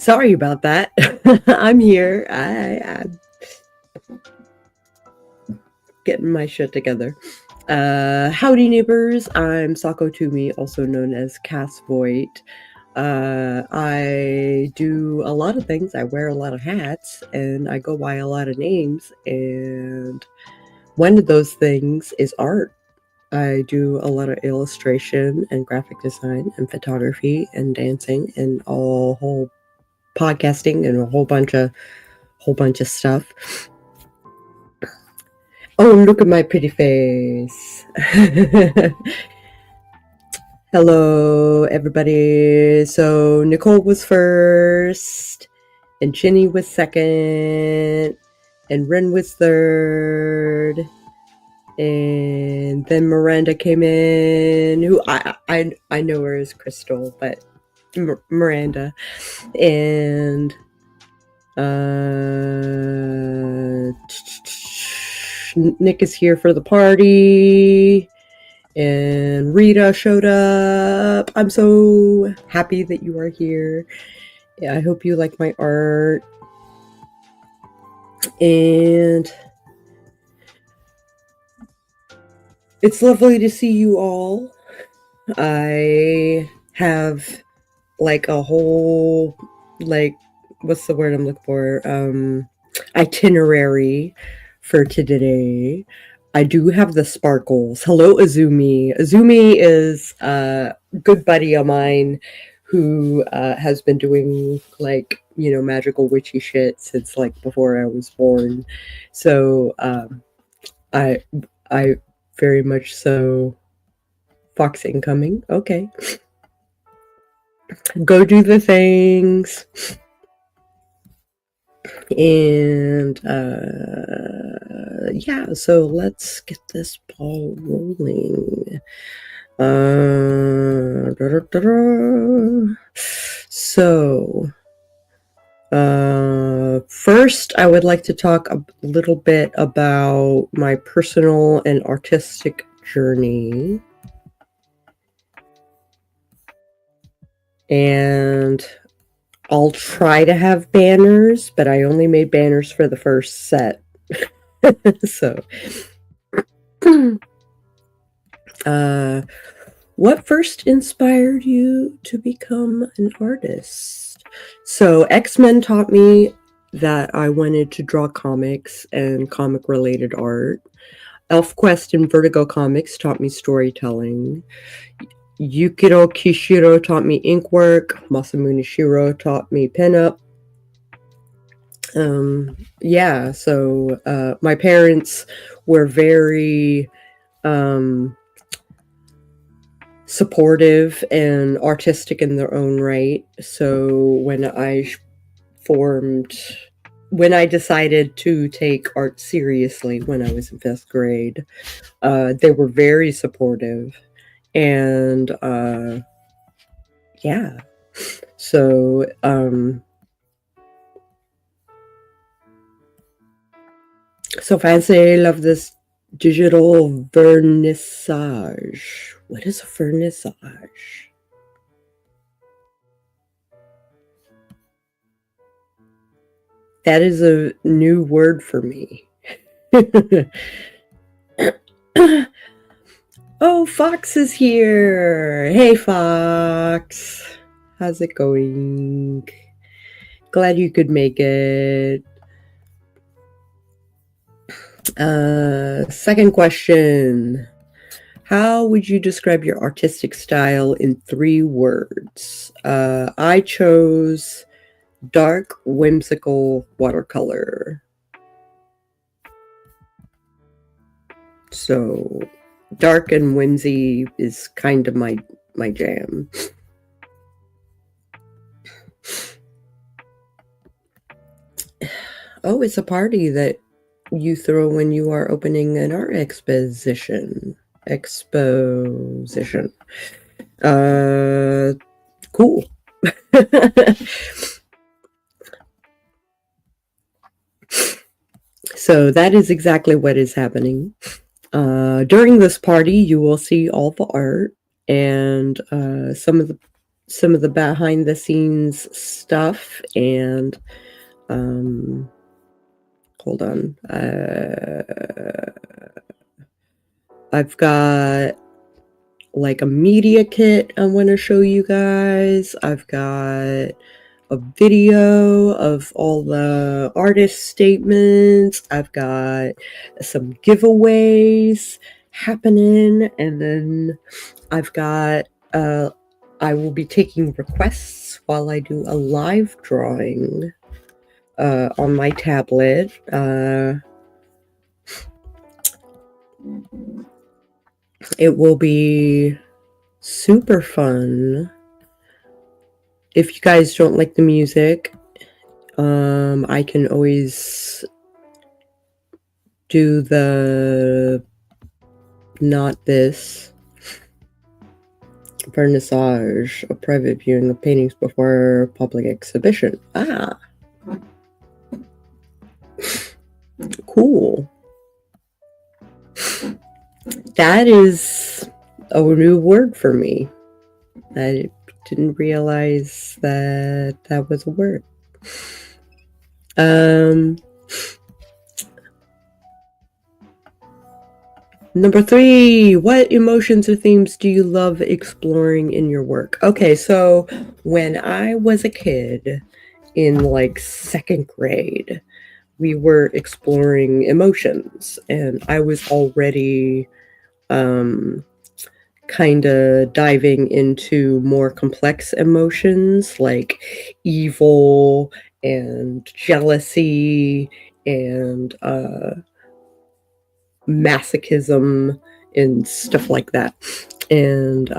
Sorry about that. I'm here. I'm getting my shit together. Howdy, neighbors. I'm Sako Toomey, also known as Cass Voight. I do a lot of things. I wear a lot of hats, and I go by a lot of names. And one of those things is art. I do a lot of illustration and graphic design and photography and dancing and a whole podcasting and a whole bunch of stuff. Oh, look at my pretty face. Hello, everybody. So Nicole was first, and Ginny was second, and Ren was third, and then Miranda came in. Who I know her as Crystal, but Miranda, and Nick is here for the party, and Rita showed up. I'm so happy that you are here. Yeah, I hope you like my art. And it's lovely to see you all. I have like a whole, like, what's the word I'm looking for? Itinerary for today. I do have the sparkles. Hello, Azumi. Azumi is a good buddy of mine who has been doing, like, magical witchy shit since, like, before I was born. So I very much so. Fox incoming. Okay. Go do the things. And yeah, so let's get this ball rolling. So first I would like to talk a little bit about my personal and artistic journey. And I'll try to have banners, but I only made banners for the first set. So, what first inspired you to become an artist? So, X-Men taught me that I wanted to draw comics and comic-related art. ElfQuest and Vertigo Comics taught me storytelling. Yukiro Kishiro taught me ink work. Masamune Shiro taught me pinup. Yeah, so my parents were very supportive and artistic in their own right. So when I decided to take art seriously when I was in 5th grade, they were very supportive. And yeah, so so fancy. I love this digital vernissage. What is a vernissage? That is a new word for me. Oh, Fox is here. Hey, Fox. How's it going? Glad you could make it. Second question. How would you describe your artistic style in 3 words? I chose dark, whimsical watercolor. So dark and whimsy is kind of my jam. Oh, it's a party that you throw when you are opening an art exposition. Cool. So that is exactly what is happening. During this party, you will see all the art and some of some of the behind the scenes stuff, and hold on. I've got like a media kit I want to show you guys. I've got a video of all the artist statements. I've got some giveaways happening, and then I've got I will be taking requests while I do a live drawing on my tablet. It will be super fun. If you guys don't like the music, I can always do the not this vernissage, a private viewing of paintings before public exhibition. Ah, cool. That is a new word for me. I didn't realize that that was a word. Number 3, what emotions or themes do you love exploring in your work? Okay, so when I was a kid in like 2nd grade, we were exploring emotions, and I was already kind of diving into more complex emotions like evil and jealousy and masochism and stuff like that. And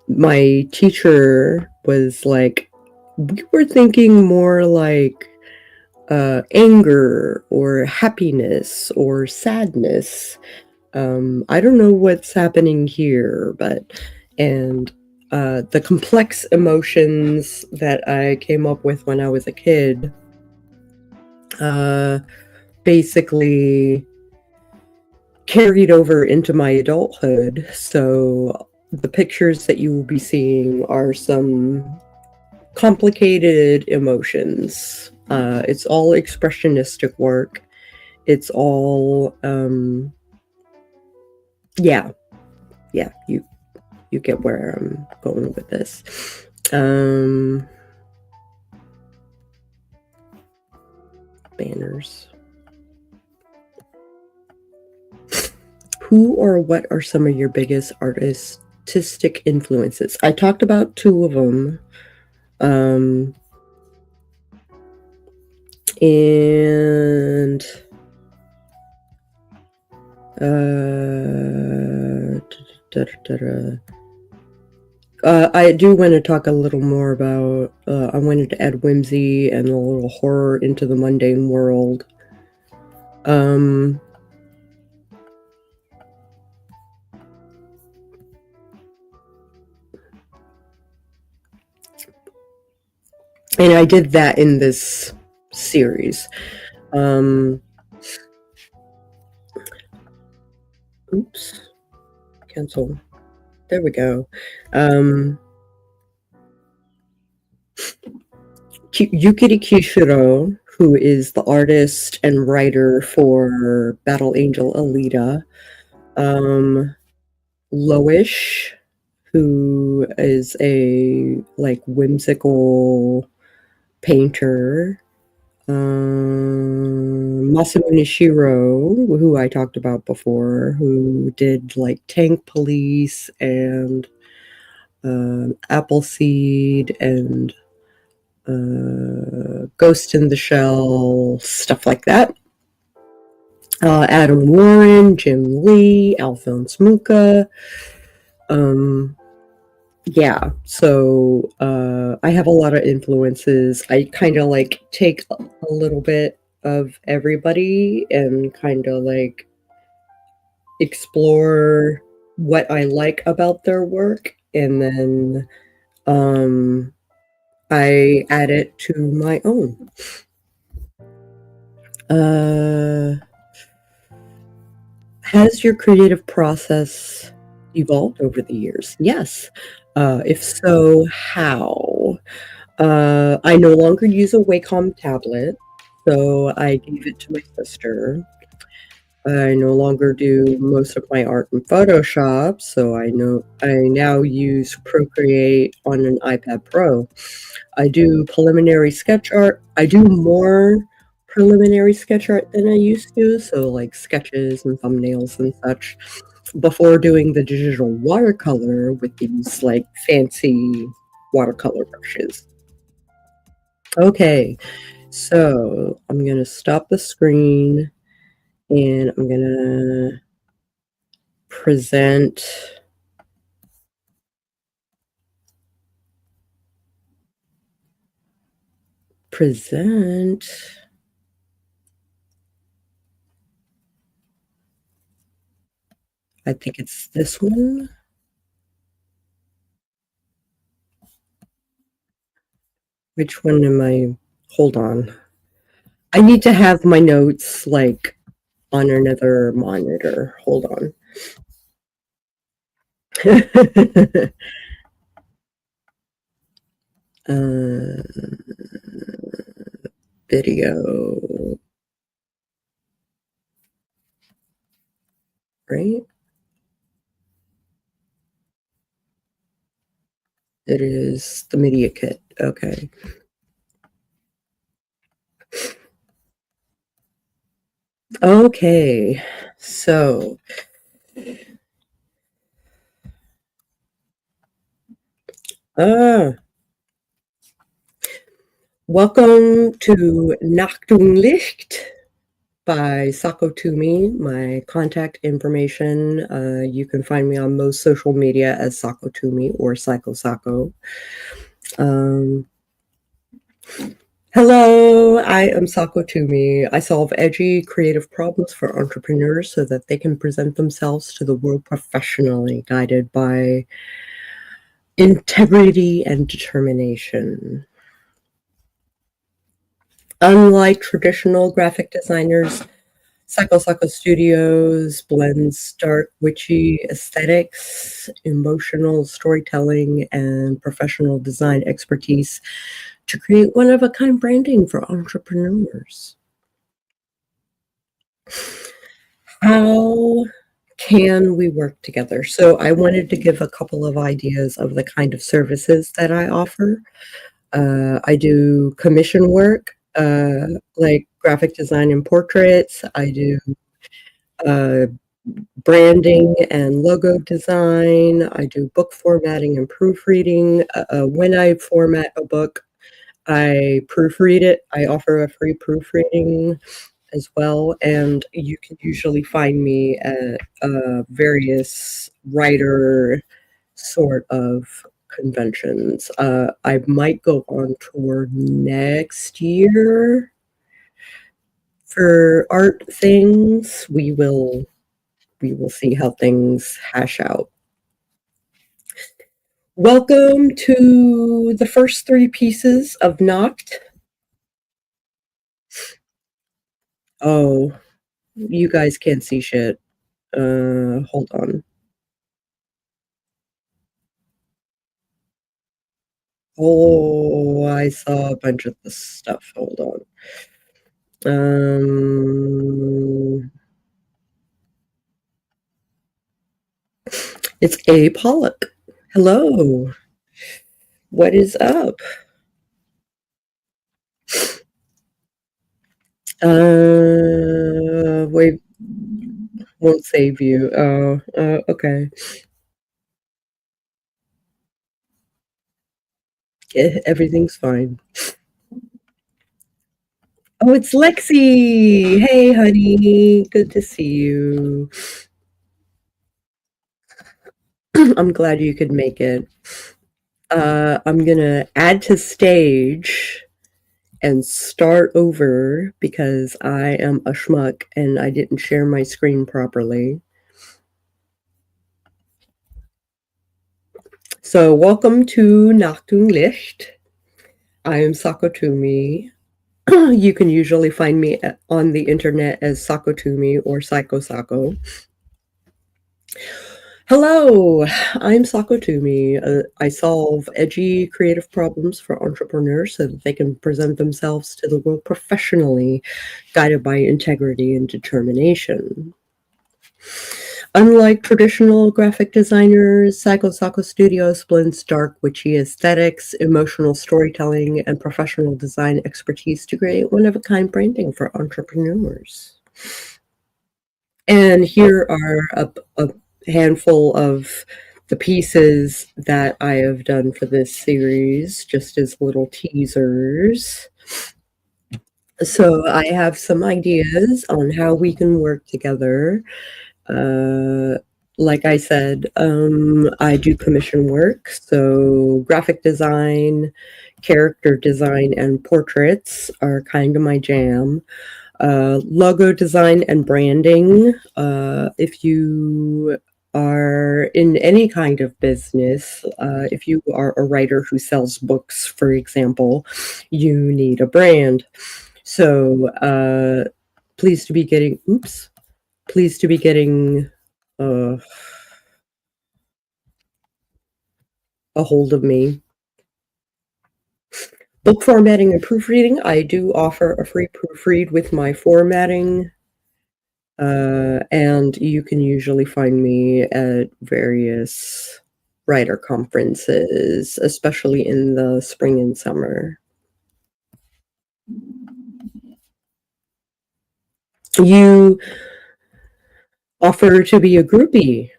my teacher was like, we were thinking more like anger or happiness or sadness. I don't know what's happening here, and the complex emotions that I came up with when I was a kid basically carried over into my adulthood. So the pictures that you will be seeing are some complicated emotions. It's all expressionistic work. It's all yeah, you get where I'm going with this. Banners. Who or what are some of your biggest artistic influences? I talked about 2 of them. And I do want to talk a little more about, I wanted to add whimsy and a little horror into the mundane world. And I did that in this series. Oops. Cancel. There we go. Yukiri Kishiro, who is the artist and writer for Battle Angel Alita. Loish, who is a like whimsical painter. Masamu Nishiro, who I talked about before, who did like Tank Police and Appleseed and Ghost in the Shell, stuff like that. Adam Warren, Jim Lee, Alphonse Mucha. Yeah, so I have a lot of influences. I kind of like take a little bit of everybody and kind of like explore what I like about their work, and then I add it to my own. Has your creative process evolved over the years? Yes. If so, how? I no longer use a Wacom tablet, so I gave it to my sister. I no longer do most of my art in Photoshop, so I now use Procreate on an iPad Pro. I do preliminary sketch art. I do more preliminary sketch art than I used to, so like sketches and thumbnails and such, before doing the digital watercolor with these like fancy watercolor brushes. Okay, so I'm gonna stop the screen and I'm gonna present present I think it's this one. Which one am I? Hold on. I need to have my notes like on another monitor. Hold on. uh, video, right? It is the media kit. Okay. Okay. So, uh, welcome to Nacht Licht by Sako Toomey. My contact information, you can find me on most social media as Sako Toomey or Psycho Sako. Hello, I am Sako Toomey. I solve edgy, creative problems for entrepreneurs so that they can present themselves to the world professionally, guided by integrity and determination. Unlike traditional graphic designers, Psycho Psycho Studios blends dark, witchy aesthetics, emotional storytelling, and professional design expertise to create one-of-a-kind branding for entrepreneurs. How can we work together? So I wanted to give a couple of ideas of the kind of services that I offer. I do commission work, like graphic design and portraits. I do uh, branding and logo design. I do book formatting and proofreading. When I format a book, I proofread it. I offer a free proofreading as well, and you can usually find me at various writer sort of conventions. I might go on tour next year for art things. We will see how things hash out. Welcome to the first three pieces of Nacht. Oh, you guys can't see shit. Hold on. Oh, I saw a bunch of this stuff. Hold on. It's A. Pollock. Hello. What is up? Wait, won't save you. Oh, okay. Everything's fine. Oh, it's Lexi. Hey, honey. Good to see you. I'm glad you could make it. I'm gonna add to stage and start over because I am a schmuck and I didn't share my screen properly. So, welcome to Nacht Licht. I am Sako Toomey. You can usually find me on the internet as Sako Toomey or Psycho Sako. Hello, I'm Sakotumi. I solve edgy creative problems for entrepreneurs so that they can present themselves to the world professionally, guided by integrity and determination. Unlike traditional graphic designers, Psycho Sako Studios blends dark, witchy aesthetics, emotional storytelling, and professional design expertise to create one-of-a-kind branding for entrepreneurs. And here are a handful of the pieces that I have done for this series, just as little teasers. So I have some ideas on how we can work together. Uh, like I said, I do commission work, so graphic design, character design, and portraits are kind of my jam. Logo design and branding. If you are in any kind of business, if you are a writer who sells books, for example, you need a brand. So, pleased to be getting, pleased to be getting uh, a hold of me. Book formatting and proofreading. I do offer a free proofread with my formatting. And you can usually find me at various writer conferences, especially in the spring and summer. You offer to be a groupie.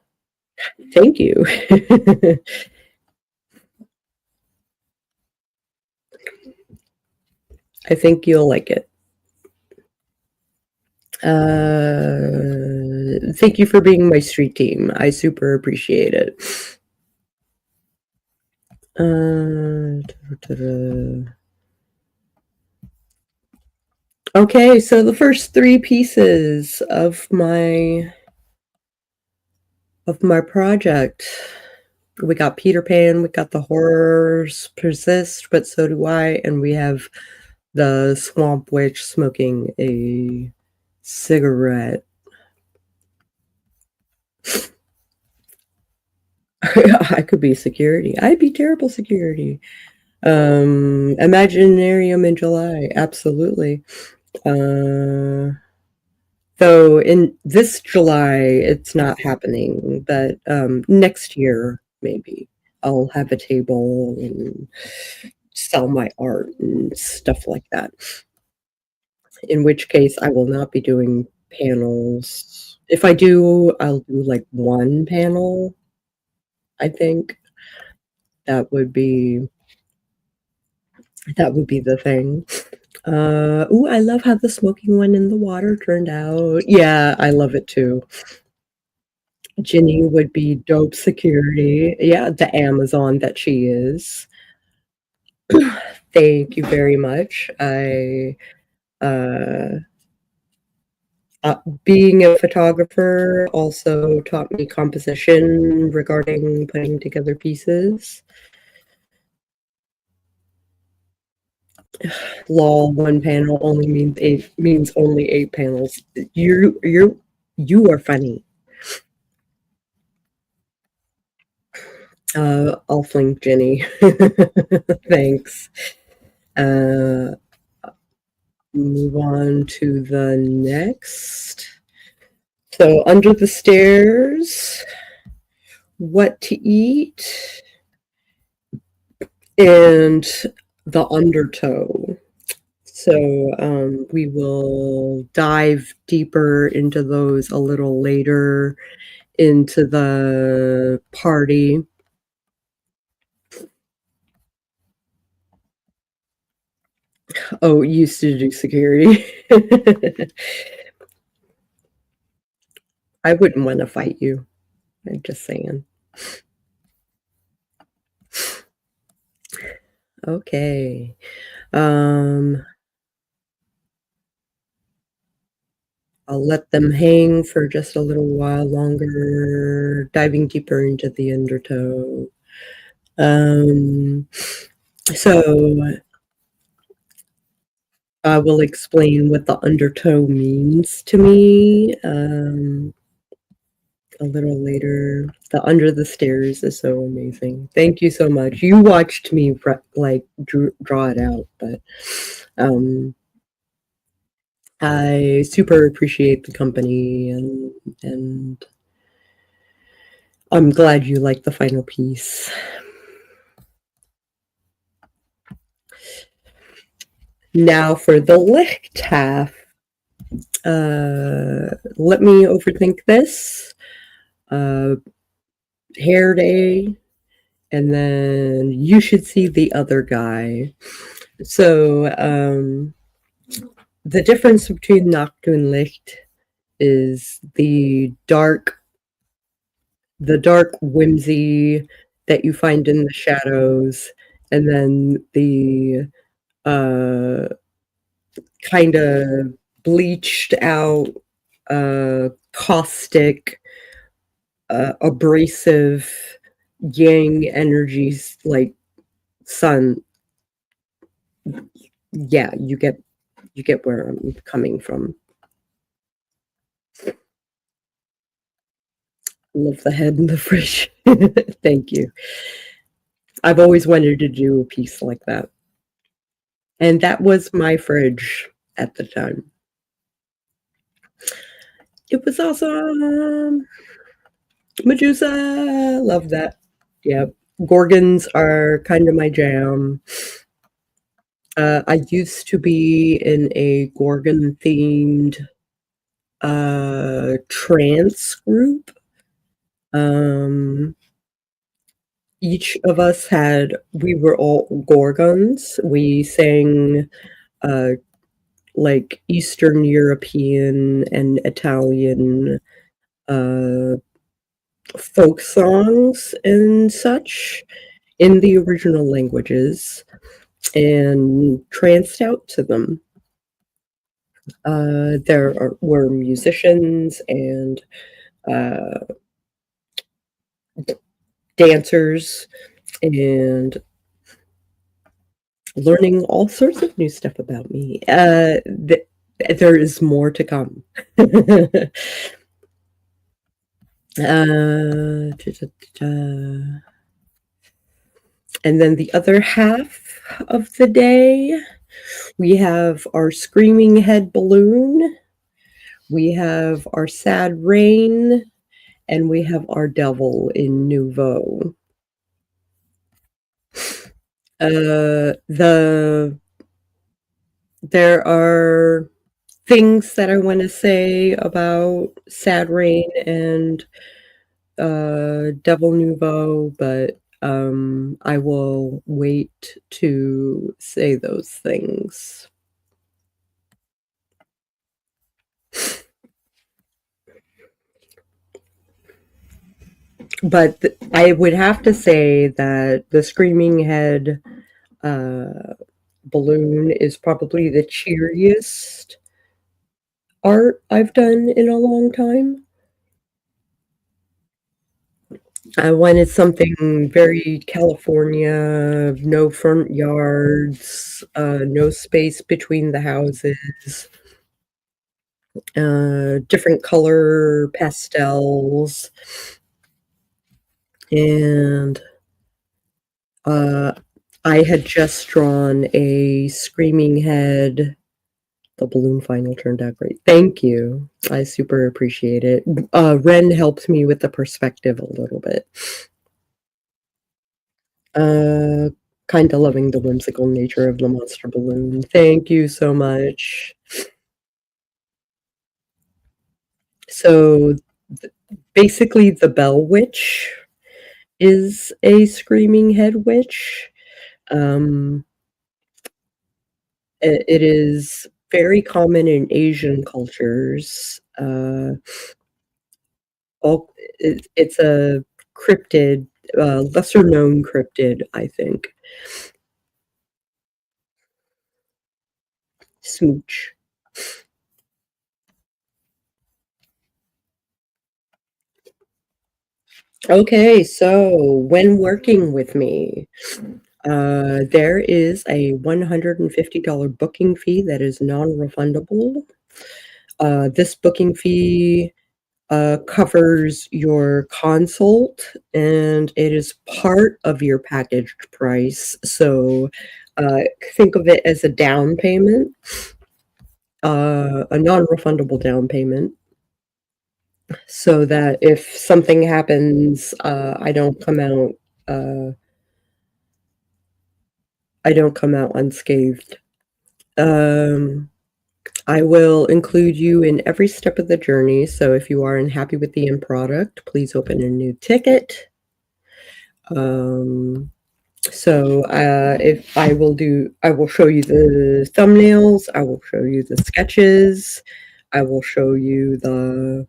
Thank you. I think you'll like it. Thank you for being my street team. I super appreciate it. Okay, so the first three pieces of my project. We got Peter Pan, we got the horrors persist, but so do I, and we have the swamp witch smoking a cigarette. I could be security. I'd be terrible security. Imaginarium in July, absolutely. Though in this July it's not happening, but next year maybe I'll have a table and sell my art and stuff like that. In which case I will not be doing panels. If I do, I'll do like one panel, I think. That would be that would be the thing. Ooh, I love how the smoking one in the water turned out. Yeah, I love it too. Ginny would be dope security. Yeah, the Amazon that she is. Thank you very much. Uh, being a photographer also taught me composition regarding putting together pieces. Lol, one panel only means only 8 panels. You are funny. I'll fling Jenny. Thanks. Uh, move on to the next. So under the stairs, what to eat, and the undertow. So we will dive deeper into those a little later into the party. Oh, used to do security. I wouldn't want to fight you. I'm just saying. Okay. Um, I'll let them hang for just a little while longer, diving deeper into the undertow. So I will explain what the undertow means to me. a little later. The Under the Stairs is so amazing. Thank you so much. You watched me like draw it out, but um, I super appreciate the company, and I'm glad you liked the final piece. Now for the Licht half. Let me overthink this. Uh, Hair Day, and then you should see the other guy. So the difference between Nacht and Licht is the dark whimsy that you find in the shadows, and then the uh, kind of bleached out, caustic, abrasive yang energies like sun. Yeah, you get where I'm coming from. Love the head in the fridge. Thank you. I've always wanted to do a piece like that. And that was my fridge at the time. It was awesome. Medusa. Love that. Yep. Gorgons are kind of my jam. I used to be in a Gorgon themed trance group. Um, each of us we were all Gorgons. We sang uh, like Eastern European and Italian uh, folk songs and such in the original languages and tranced out to them. Were musicians and uh, dancers and learning all sorts of new stuff about me. There is more to come. And then the other half of the day, we have our screaming head balloon, we have our sad rain, and we have our devil in Nouveau. There are things that I want to say about Sad Rain and Devil Nouveau, but I will wait to say those things. But I would have to say that the Screaming Head balloon is probably the cheeriest art I've done in a long time. I wanted something very California, no front yards, no space between the houses, different color pastels, and I had just drawn a screaming head. The balloon final turned out great. Thank you. I super appreciate it. Ren helped me with the perspective a little bit. Kind of loving the whimsical nature of the monster balloon. Thank you so much. So basically, the Bell Witch is a screaming head witch. It is very common in Asian cultures. It's a cryptid, lesser known cryptid, I think. Smooch. Okay, so when working with me, there is a $150 booking fee that is non-refundable. This booking fee covers your consult, and it is part of your packaged price. So uh, think of it as a down payment, a non-refundable down payment, so that if something happens, uh, I don't come out unscathed. Um, I will include you in every step of the journey. So if you are unhappy with the end product, please open a new ticket. Um, if I will show you the thumbnails, I will show you the sketches, I will show you the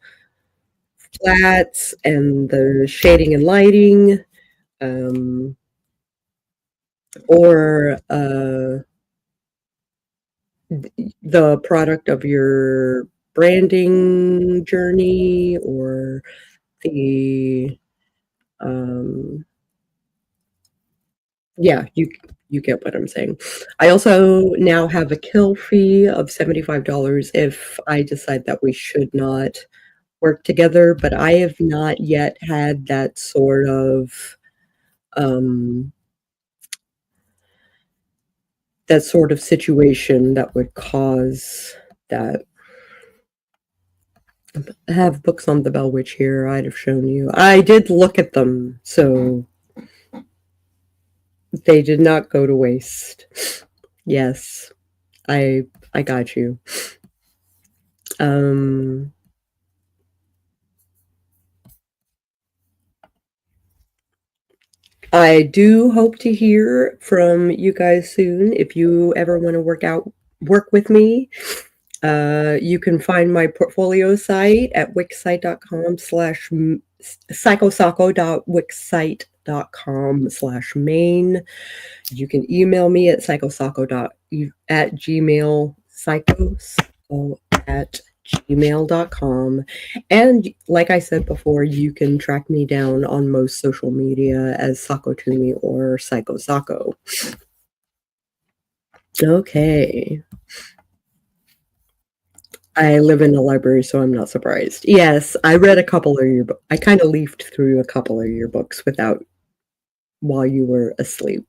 flats and the shading and lighting, um, or the product of your branding journey, or the um, yeah, you get what I'm saying. I also now have a kill fee of $75 if I decide that we should not work together, but I have not yet had um, that sort of situation that would cause that. I have books on the Bell Witch here. I'd have shown you. I did look at them, so they did not go to waste. Yes, I got you. Um, I do hope to hear from you guys soon. If you ever want to work with me, you can find my portfolio site at wixsite.com slash psychosako.wixsite.com/main. You can email me at psychosako@gmail.com. And like I said before, you can track me down on most social media as Sakotumi or Psycho Sako. Okay. I live in a library, so I'm not surprised. Yes, I read a couple of your books. I kind of leafed through a couple of your books while you were asleep.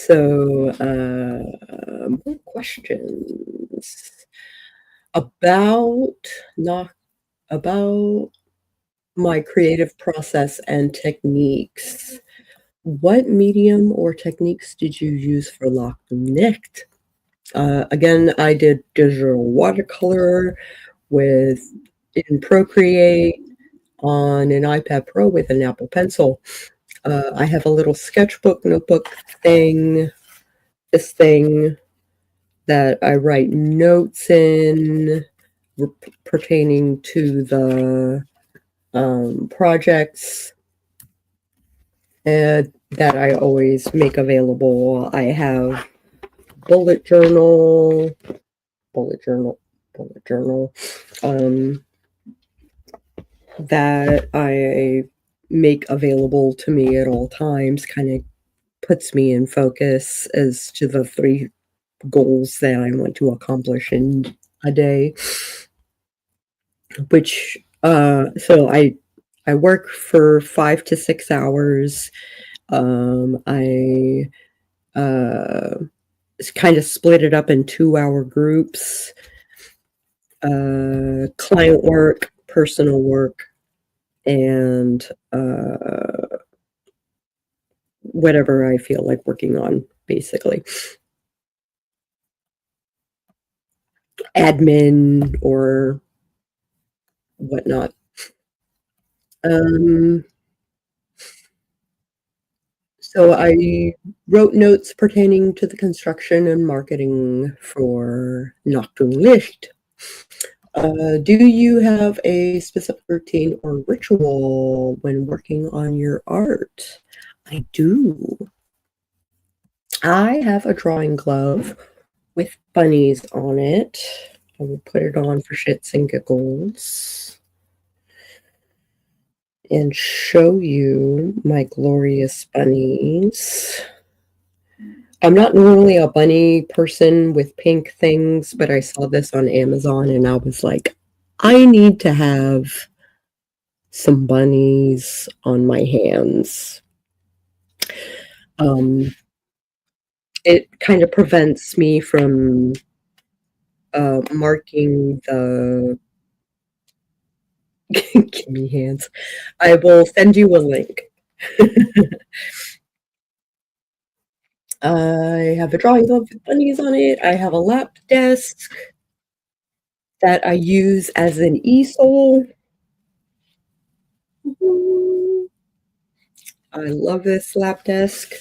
So, more questions about not about my creative process and techniques. What medium or techniques did you use for Licht? Again, I did digital watercolor with in Procreate on an iPad Pro with an Apple Pencil. I have a little sketchbook notebook thing, this thing that I write notes in pertaining to the projects that I always make available. I have bullet journal, bullet journal, bullet journal, that I make available to me at all times, kind of puts me in focus as to the 3 goals that I want to accomplish in a day. Which so I work for 5 to 6 hours. I kind of split it up in 2-hour groups. Client work, personal work, and whatever I feel like working on, basically. Admin or whatnot. So I wrote notes pertaining to the construction and marketing for Nacht und Licht. Do you have a specific routine or ritual when working on your art? I do. I have a drawing glove with bunnies on it. I will put it on for shits and giggles and show you my glorious bunnies. I'm not normally a bunny person with pink things, but I saw this on Amazon and I was like, I need to have some bunnies on my hands. Um, it kind of prevents me from marking the give me hands. I will send you a link. I have a drawing book with bunnies on it. I have a lap desk that I use as an easel. Mhm. I love this lap desk.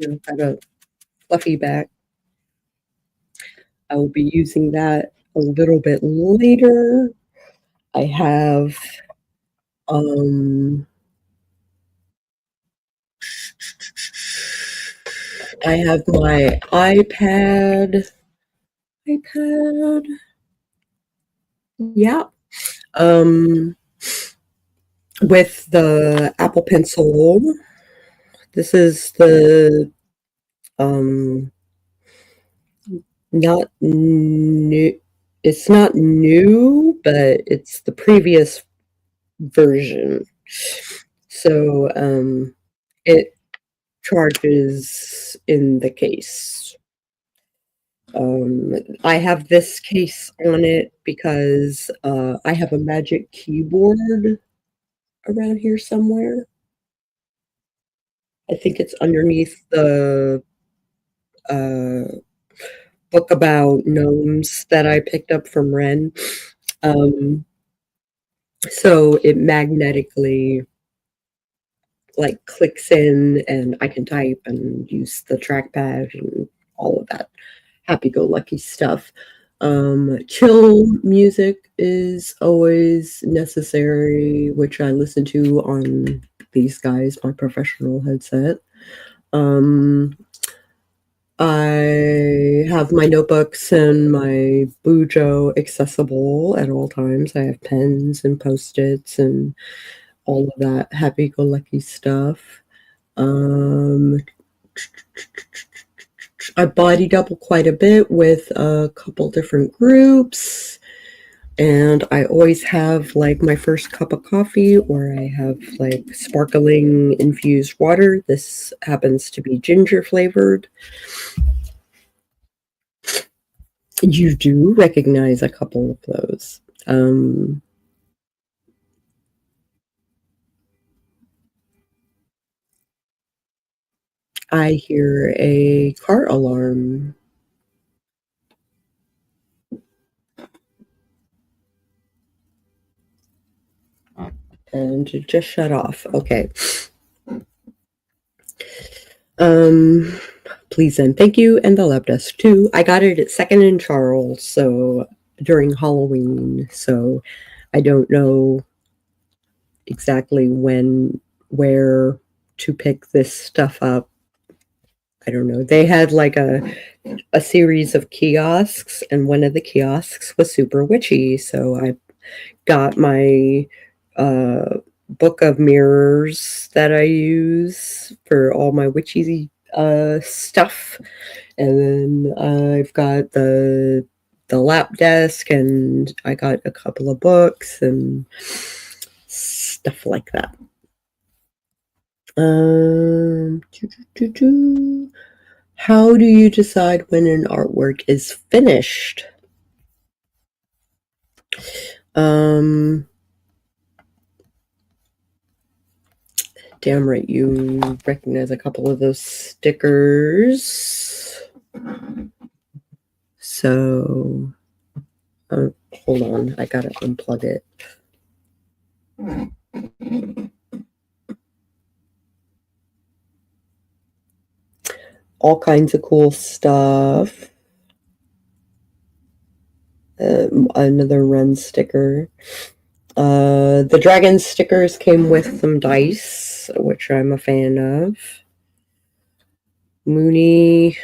Got a fluffy back. I will be using that a little bit later. I have um I have my iPad. Yeah. Um with the Apple Pencil. This is the um not new it's not new, but it's the previous version. So it charges in the case. Um, I have this case on it because I have a magic keyboard around here somewhere. I think it's underneath the uh, book about gnomes that I picked up from Ren. Um, so it magnetically like clicks in and I can type and use the trackpad and all of that happy-go-lucky stuff. Chill music is always necessary, which I listen to on these guys, my professional headset. Um, I have my notebooks and my Bujo accessible at all times. I have pens and post-its and all of that happy-go-lucky stuff. Um, I body double quite a bit with a couple different groups, and I always have like my first cup of coffee, or I have like sparkling infused water. This happens to be ginger flavored. You do recognize a couple of those. I hear a car alarm, and it just shut off. Okay. Um, please and thank you, and the lab desk too. I got it at Second and Charles, so during Halloween. So I don't know exactly when, where to pick this stuff up. I don't know. They had like a series of kiosks, and one of the kiosks was super witchy. So I got my uh, book of mirrors that I use for all my witchy stuff, and then I've got the lap desk, and I got a couple of books and stuff like that. How do you decide when an artwork is finished? Um, damn right, you recognize a couple of those stickers. So, hold on, I gotta unplug it. All kinds of cool stuff. Another Run sticker. The dragon stickers came with some dice, which I'm a fan of. Mooney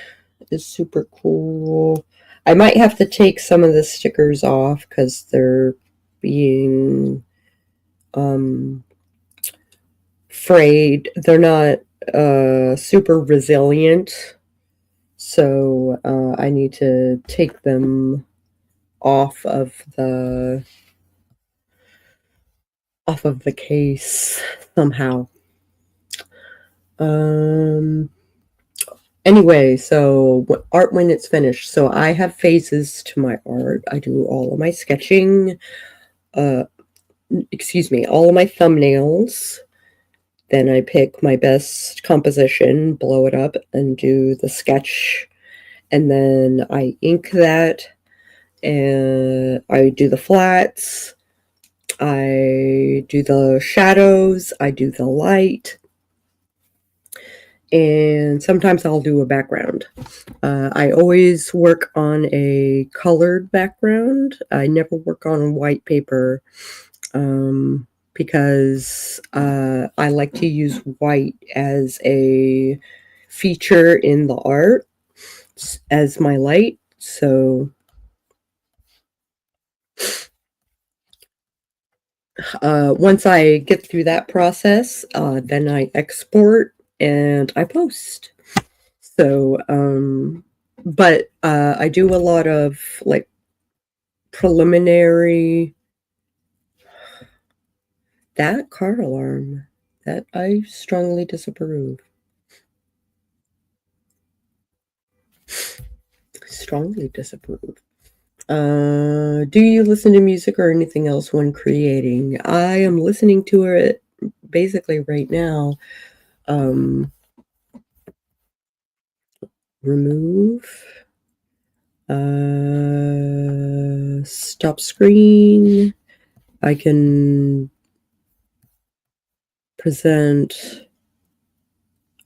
is super cool. I might have to take some of the stickers off because they're being frayed. They're not super resilient, so I need to take them off of the case somehow. Um, anyway, so art when it's finished. So I have phases to my art. I do all of my sketching, uh, all of my thumbnails. Then I pick my best composition, blow it up, and do the sketch. And then I ink that, and I do the flats. I do the shadows. I do the light. And sometimes I'll do a background. I always work on a colored background. I never work on white paper because I like to use white as a feature in the art as my light. So once I get through that process, then I export and I post. So, but I do a lot of like preliminary. That car alarm, that I strongly disapprove. Strongly disapprove. Do you listen to music or anything else when creating? I am listening to it basically right now. Remove. Stop screen. I can present.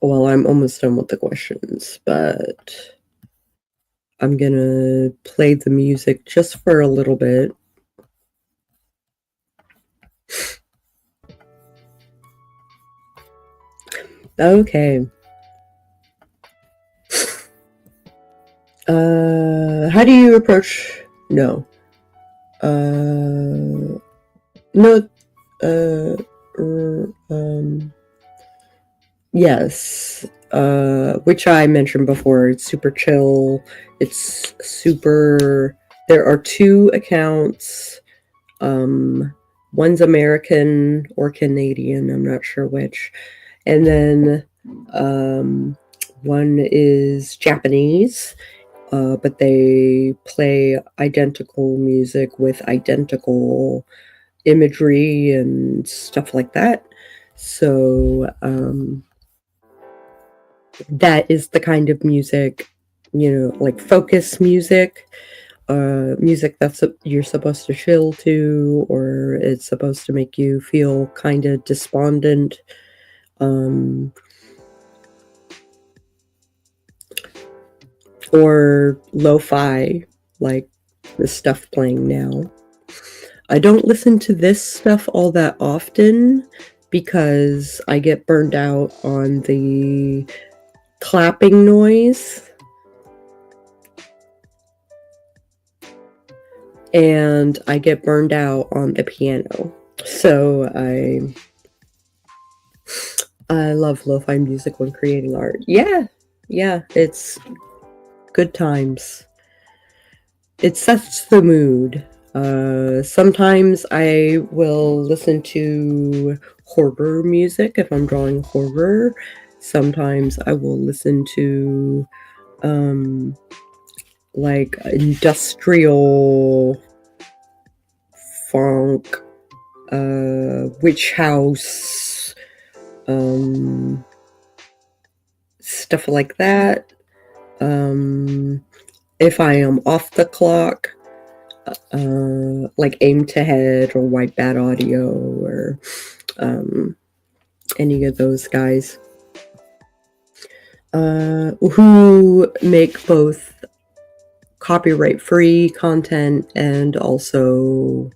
Well, I'm almost done with the questions, but I'm gonna play the music just for a little bit. Okay. How do you approach? No. No. Yes. Which I mentioned before. It's super chill. It's super. There are 2 accounts. One's American or Canadian. I'm not sure which. And then one is Japanese. But they play identical music with identical imagery and stuff like that. So that is the kind of music, like focus music, music that's you're supposed to chill to, or it's supposed to make you feel kind of despondent. Or lo-fi, like the stuff playing now. I don't listen to this stuff all that often because I get burned out on the clapping noise. And I get burned out on the piano. So I love lo-fi music when creating art. Yeah, it's good times. It sets the mood. Sometimes I will listen to horror music if I'm drawing horror. Sometimes I will listen to like industrial funk, witch house, stuff like that. If I am off the clock, like Aim to Head or White Bat Audio or any of those guys, who make both copyright-free content and also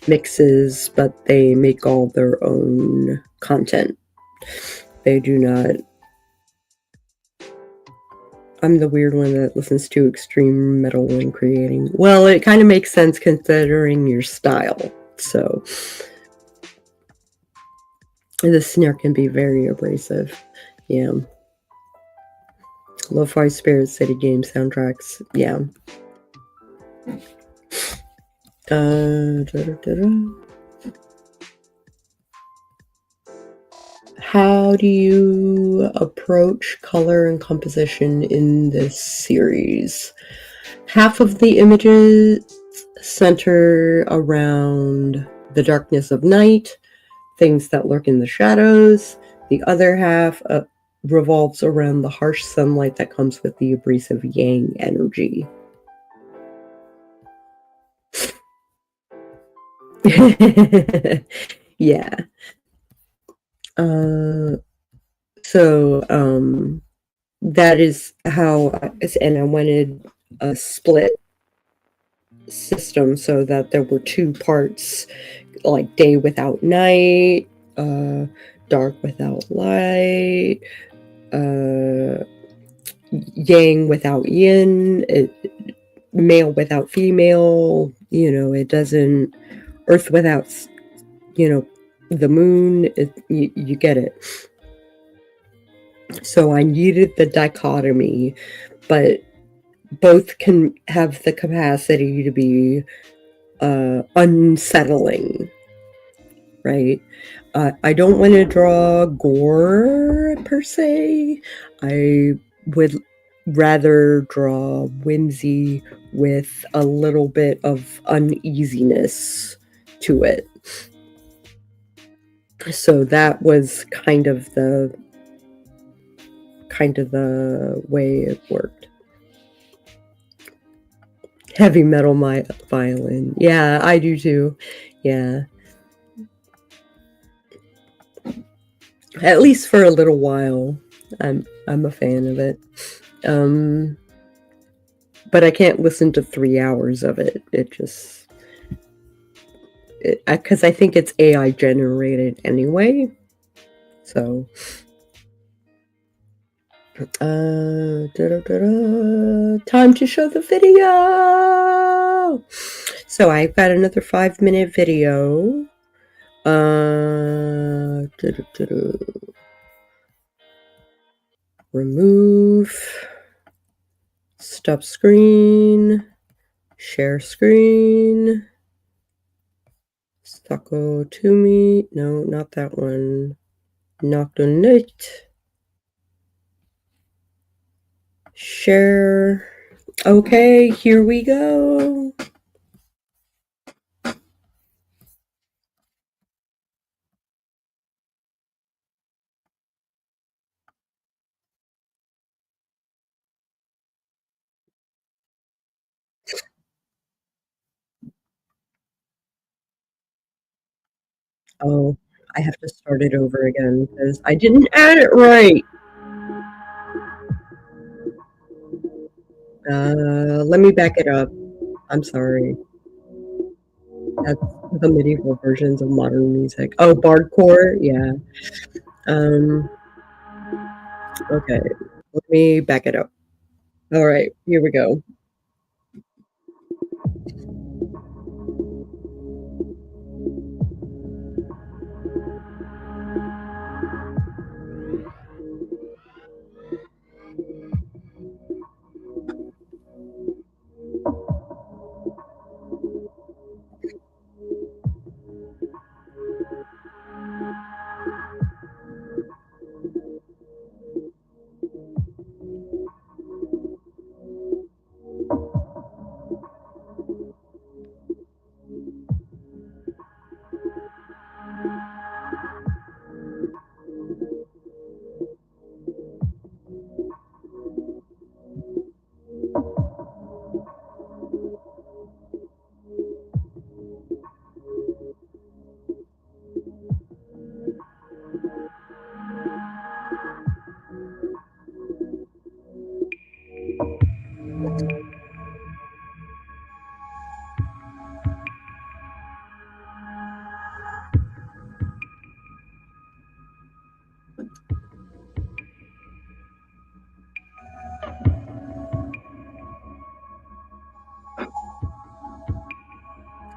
mixes, but they make all their own content. They do not. I'm the weird one that listens to extreme metal when creating. Well, it kind of makes sense considering your style. So the snare can be very abrasive. Yeah. Lo-fi Spirit City game soundtracks. Yeah. Da-da-da-da. How do you approach color and composition in this series? Half of the images center around the darkness of night, things that lurk in the shadows. The other half revolves around the harsh sunlight that comes with the abrasive yang energy. Yeah. So that is how, and I wanted a split system so that there were two parts, like day without night, dark without light, yang without yin, male without female. It doesn't, earth without, the moon. You get it. So I needed the dichotomy, but both can have the capacity to be unsettling, right? I don't want to draw gore per se. I would rather draw whimsy with a little bit of uneasiness to it. So that was kind of the way it worked. Heavy metal violin. Yeah, I do too. Yeah. At least for a little while. I'm a fan of it. But I can't listen to 3 hours of it. It just, because I think it's AI generated anyway. So time to show the video. So I've got another 5-minute video. Remove, stop screen, share screen, Stocko to me. No, not that one. Nacht und Licht. Share. Okay, here we go. Oh, I have to start it over again because I didn't add it right. Let me back it up. I'm sorry. That's the medieval versions of modern music. Oh, bardcore? Yeah. Okay. Let me back it up. All right, here we go.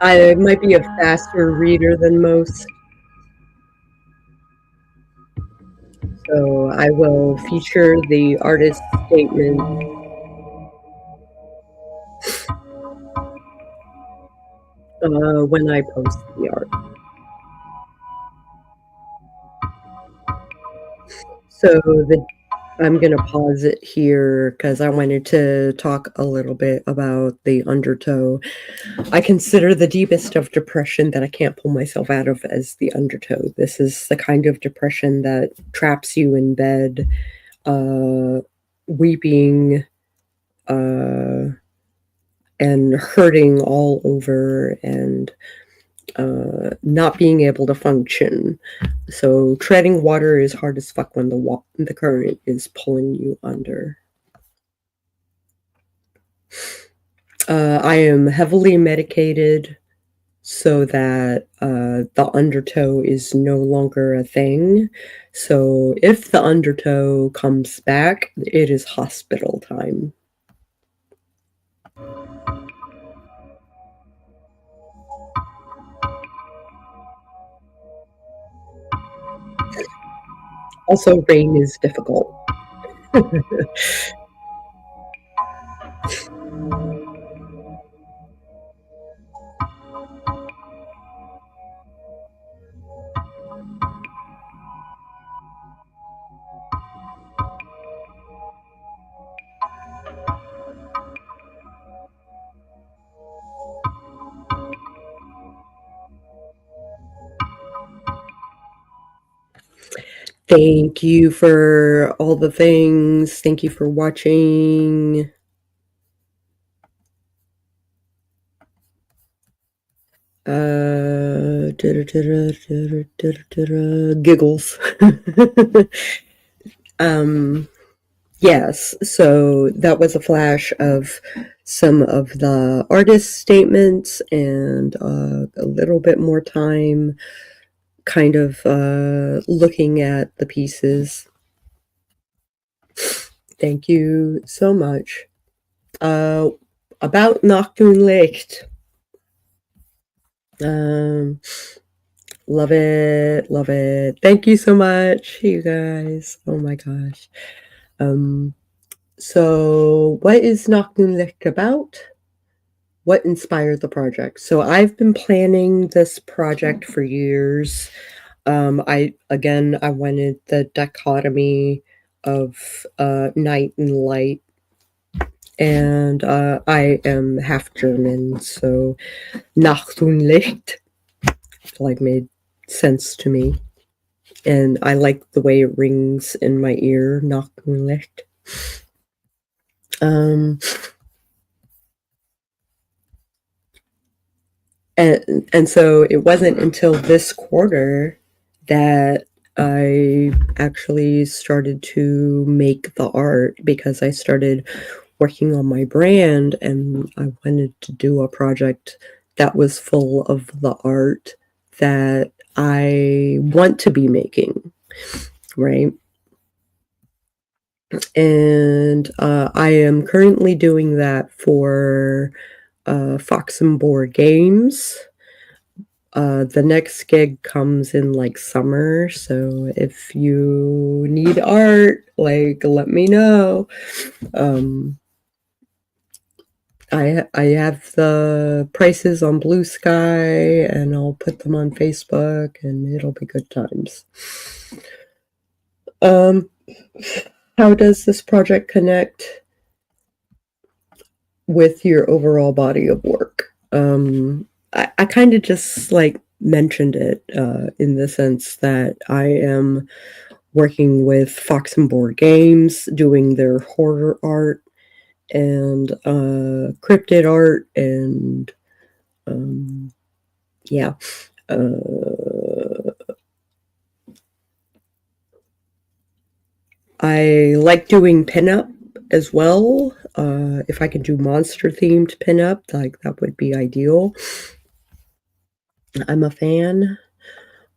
I might be a faster reader than most. So I will feature the artist statement when I post the art. So I'm going to pause it here because I wanted to talk a little bit about the undertow. I consider the deepest of depression that I can't pull myself out of as the undertow. This is the kind of depression that traps you in bed, uh, weeping, uh, and hurting all over and not being able to function. So treading water is hard as fuck when the current is pulling you under. I am heavily medicated so that the undertow is no longer a thing. So if the undertow comes back, it is hospital time. Also, rain is difficult. Thank you for all the things. Thank you for watching. Giggles. um, yes, so that was a flash of some of the artist statements and a little bit more time kind of looking at the pieces. Thank you so much. Uh, about Nacht Licht. Um, love it, love it. Thank you so much, you guys. Oh my gosh. Um, so, what is Nacht Licht about? What inspired the project? So, I've been planning this project for years. I wanted the dichotomy of night and light, and I am half German, so Nacht und Licht like made sense to me, and I like the way it rings in my ear, Nacht und Licht. Um, and so it wasn't until this quarter that I actually started to make the art because I started working on my brand and I wanted to do a project that was full of the art that I want to be making, right? And I am currently doing that for Fox and Board Games. The next gig comes in like summer, so if you need art, like let me know. I have the prices on Blue Sky, and I'll put them on Facebook, and it'll be good times. How does this project connect with your overall body of work? I kind of just like mentioned it in the sense that I am working with Fox and Board Games, doing their horror art and cryptid art, and yeah. I like doing pinup as well. If I can do monster themed pinup, like that would be ideal. I'm a fan.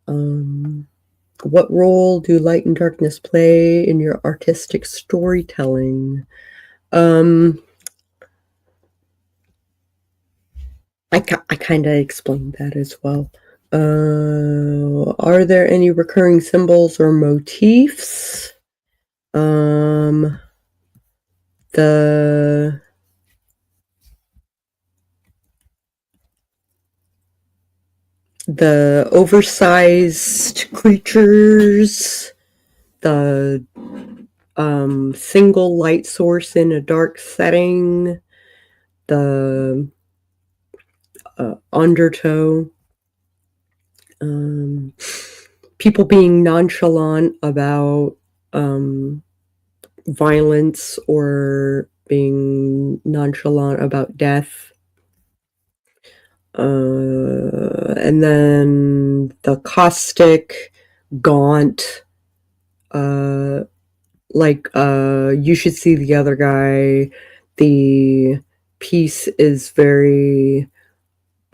What role do light and darkness play in your artistic storytelling? I kind of explained that as well. Are there any recurring symbols or motifs? Um, the the oversized creatures, the single light source in a dark setting, the undertow, um, people being nonchalant about violence or being nonchalant about death. And then the caustic, gaunt, uh, you should see the other guy. The piece is very,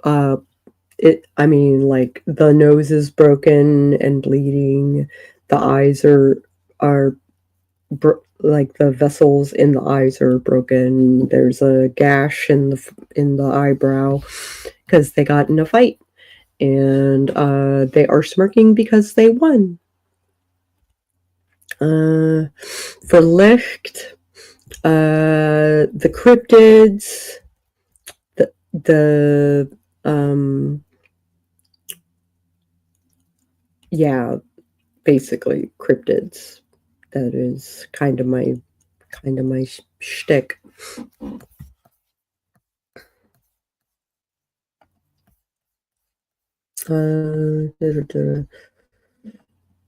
like the nose is broken and bleeding. The eyes are like the vessels in the eyes are broken. There's a gash in the eyebrow because they got in a fight, and they are smirking because they won. For Licht, the cryptids, the yeah, basically cryptids. That is kind of my shtick.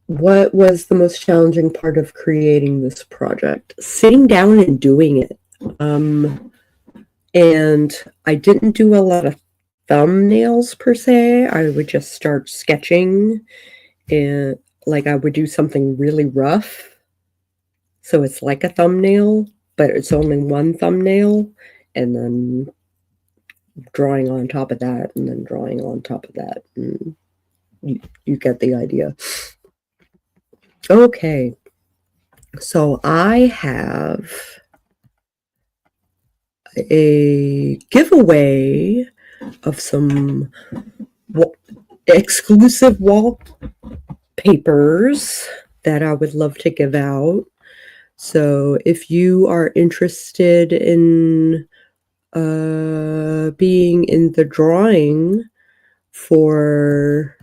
What was the most challenging part of creating this project? Sitting down and doing it. And I didn't do a lot of thumbnails per se. I would just start sketching, and like I would do something really rough. So it's like a thumbnail, but it's only one thumbnail, and then drawing on top of that, and then drawing on top of that. And you get the idea. Okay. So I have a giveaway of some exclusive wallpapers that I would love to give out. So if you are interested in being in the drawing for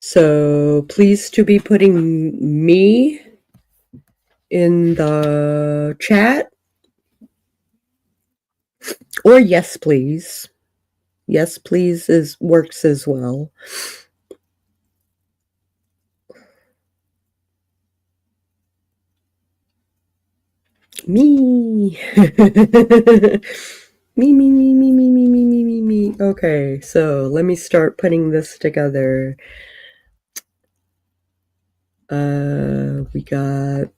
so please to be putting me in the chat, or yes please. Yes please works as well. Me. Me. Okay, so let me start putting this together. We got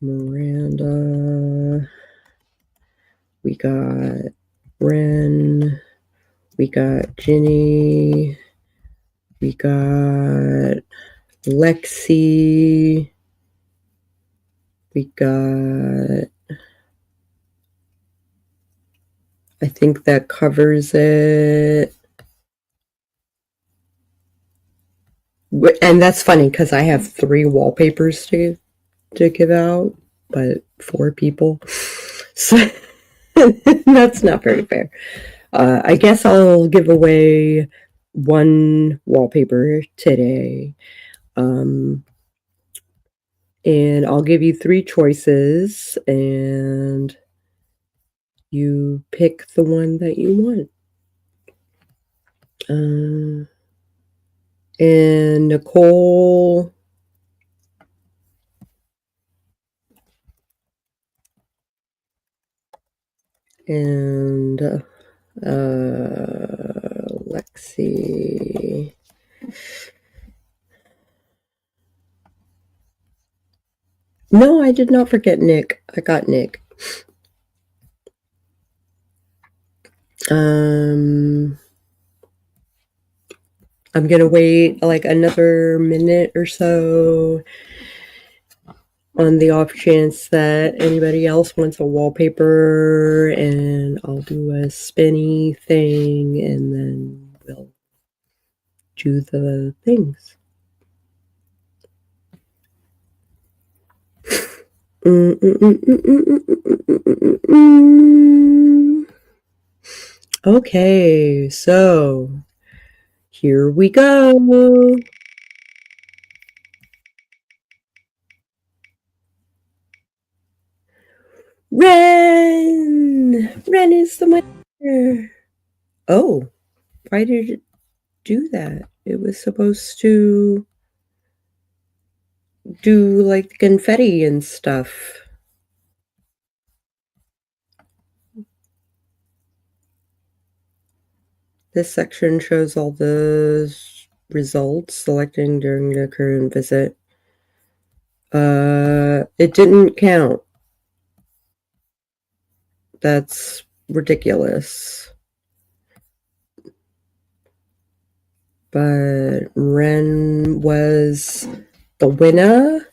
Miranda. We got Ren. We got Ginny. We got Lexi. We got, I think that covers it. And that's funny because I have 3 wallpapers to give out, but 4 people. So that's not very fair. I guess I'll give away 1 wallpaper today. And I'll give you 3 choices, and you pick the one that you want. And Nicole, and Lexi. No, I did not forget Nick. I got Nick. I'm gonna wait like another minute or so, on the off chance that anybody else wants a wallpaper, and I'll do a spinny thing and then we'll do the things. Okay, so here we go. Ren! Ren is the winner. Oh, why did it do that? It was supposed to do like confetti and stuff. This section shows all the results selecting during the current visit. It didn't count. That's ridiculous. But Ren was the winner.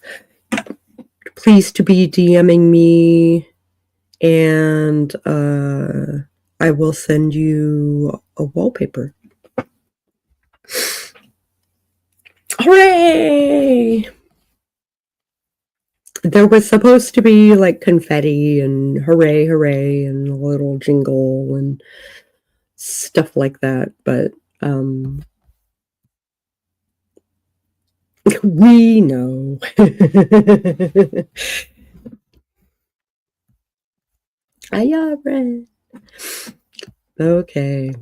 Please to be DMing me, and I will send you a wallpaper. Hooray! There was supposed to be like confetti and hooray, hooray, and a little jingle and stuff like that, but we know. Hiya, Ren. Okay.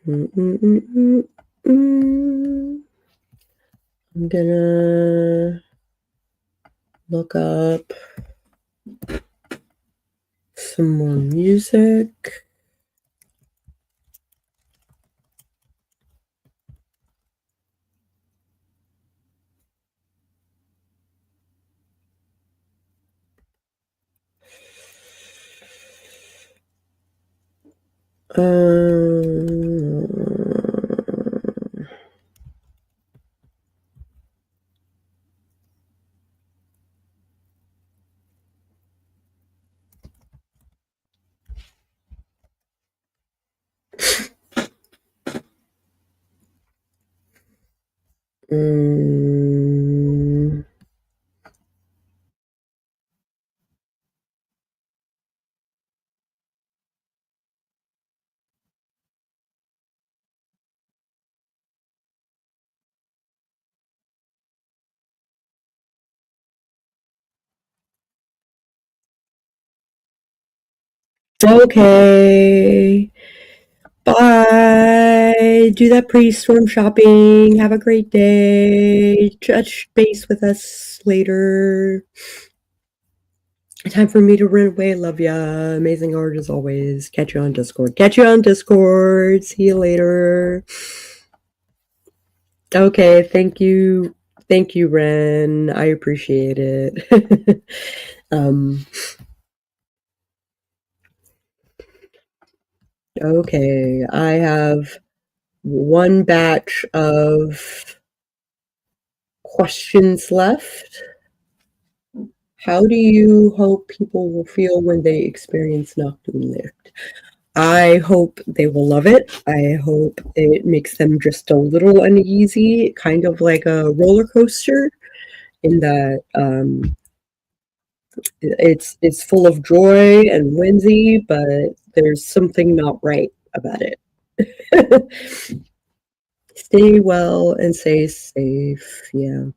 I'm gonna look up some more music. Okay. Bye. Do that pre-storm shopping. Have a great day. Touch base with us later. Time for me to run away. Love ya. Amazing art as always. Catch you on Discord. Catch you on Discord. See you later. Okay. Thank you. Thank you, Ren. I appreciate it. Okay. I have one batch of questions left. How do you hope people will feel when they experience Nacht und Licht? I hope they will love it. I hope it makes them just a little uneasy, kind of like a roller coaster, in that it's full of joy and whimsy, but there's something not right about it. Stay well and stay safe. Yeah,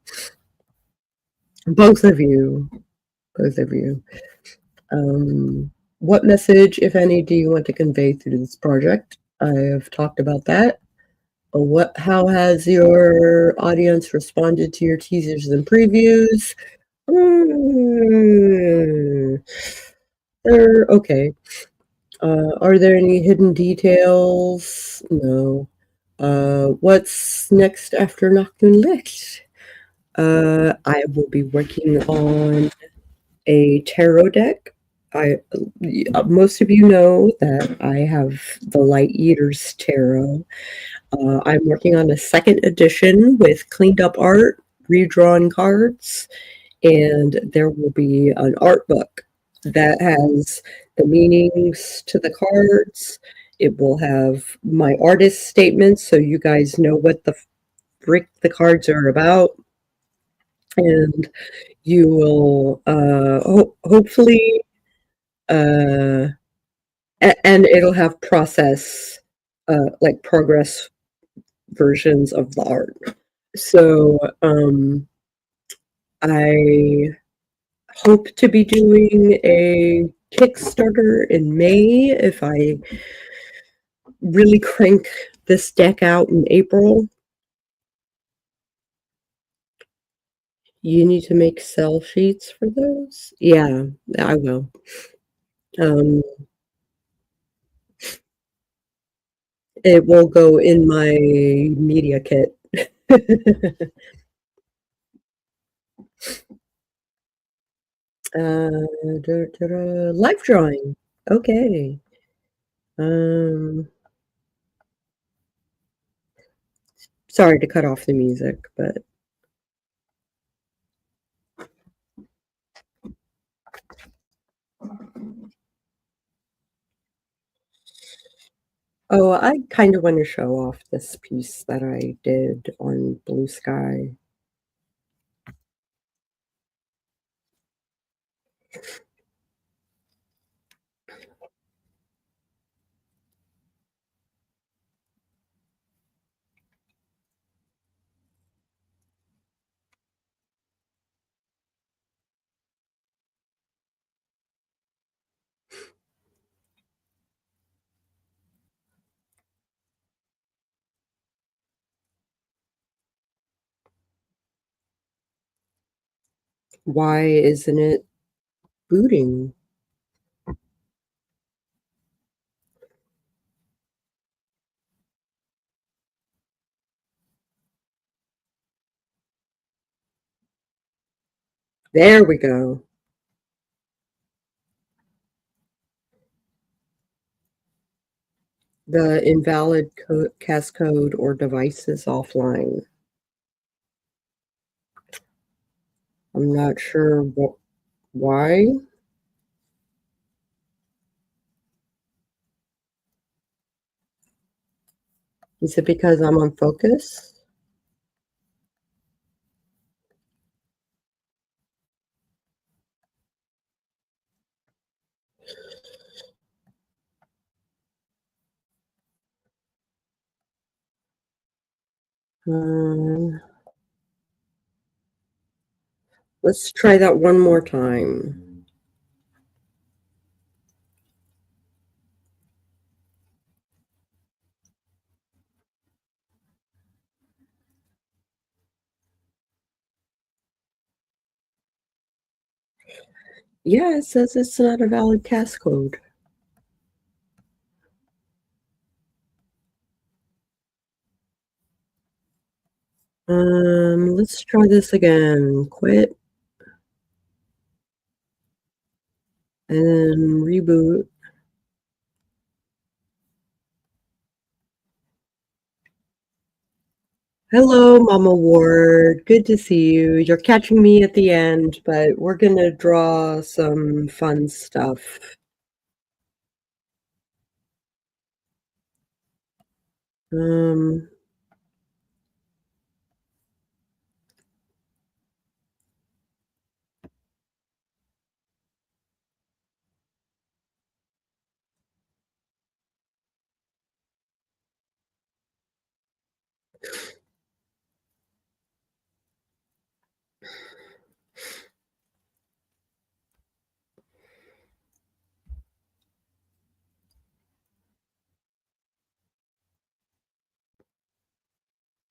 both of you. Both of you. What message, if any, do you want to convey through this project? I have talked about that. How has your audience responded to your teasers and previews? They're okay. Are there any hidden details? No. What's next after Nacht und Licht? I will be working on a tarot deck. Most of you know that I have the Light Eaters Tarot. I'm working on a second edition with cleaned up art, redrawn cards, and there will be an art book that has the meanings to the cards. It will have my artist statements so you guys know what the frick the cards are about. And you will hopefully, uh, and it'll have like progress versions of the art. So I hope to be doing a Kickstarter in May if I really crank this deck out in April. You need to make sell sheets for those? Yeah, I will. Um, it will go in my media kit. Life drawing. Okay. Um, sorry to cut off the music, but oh, I kind of want to show off this piece that I did on Blue Sky. Why isn't it booting? There we go. The invalid cascode or device is offline. I'm not sure why. Is it because I'm on focus? Um, let's try that one more time. Yeah, it says it's not a valid cascode. Let's try this again. Quit and then reboot. Hello, Mama Ward. Good to see you. You're catching me at the end, but we're gonna draw some fun stuff. Um,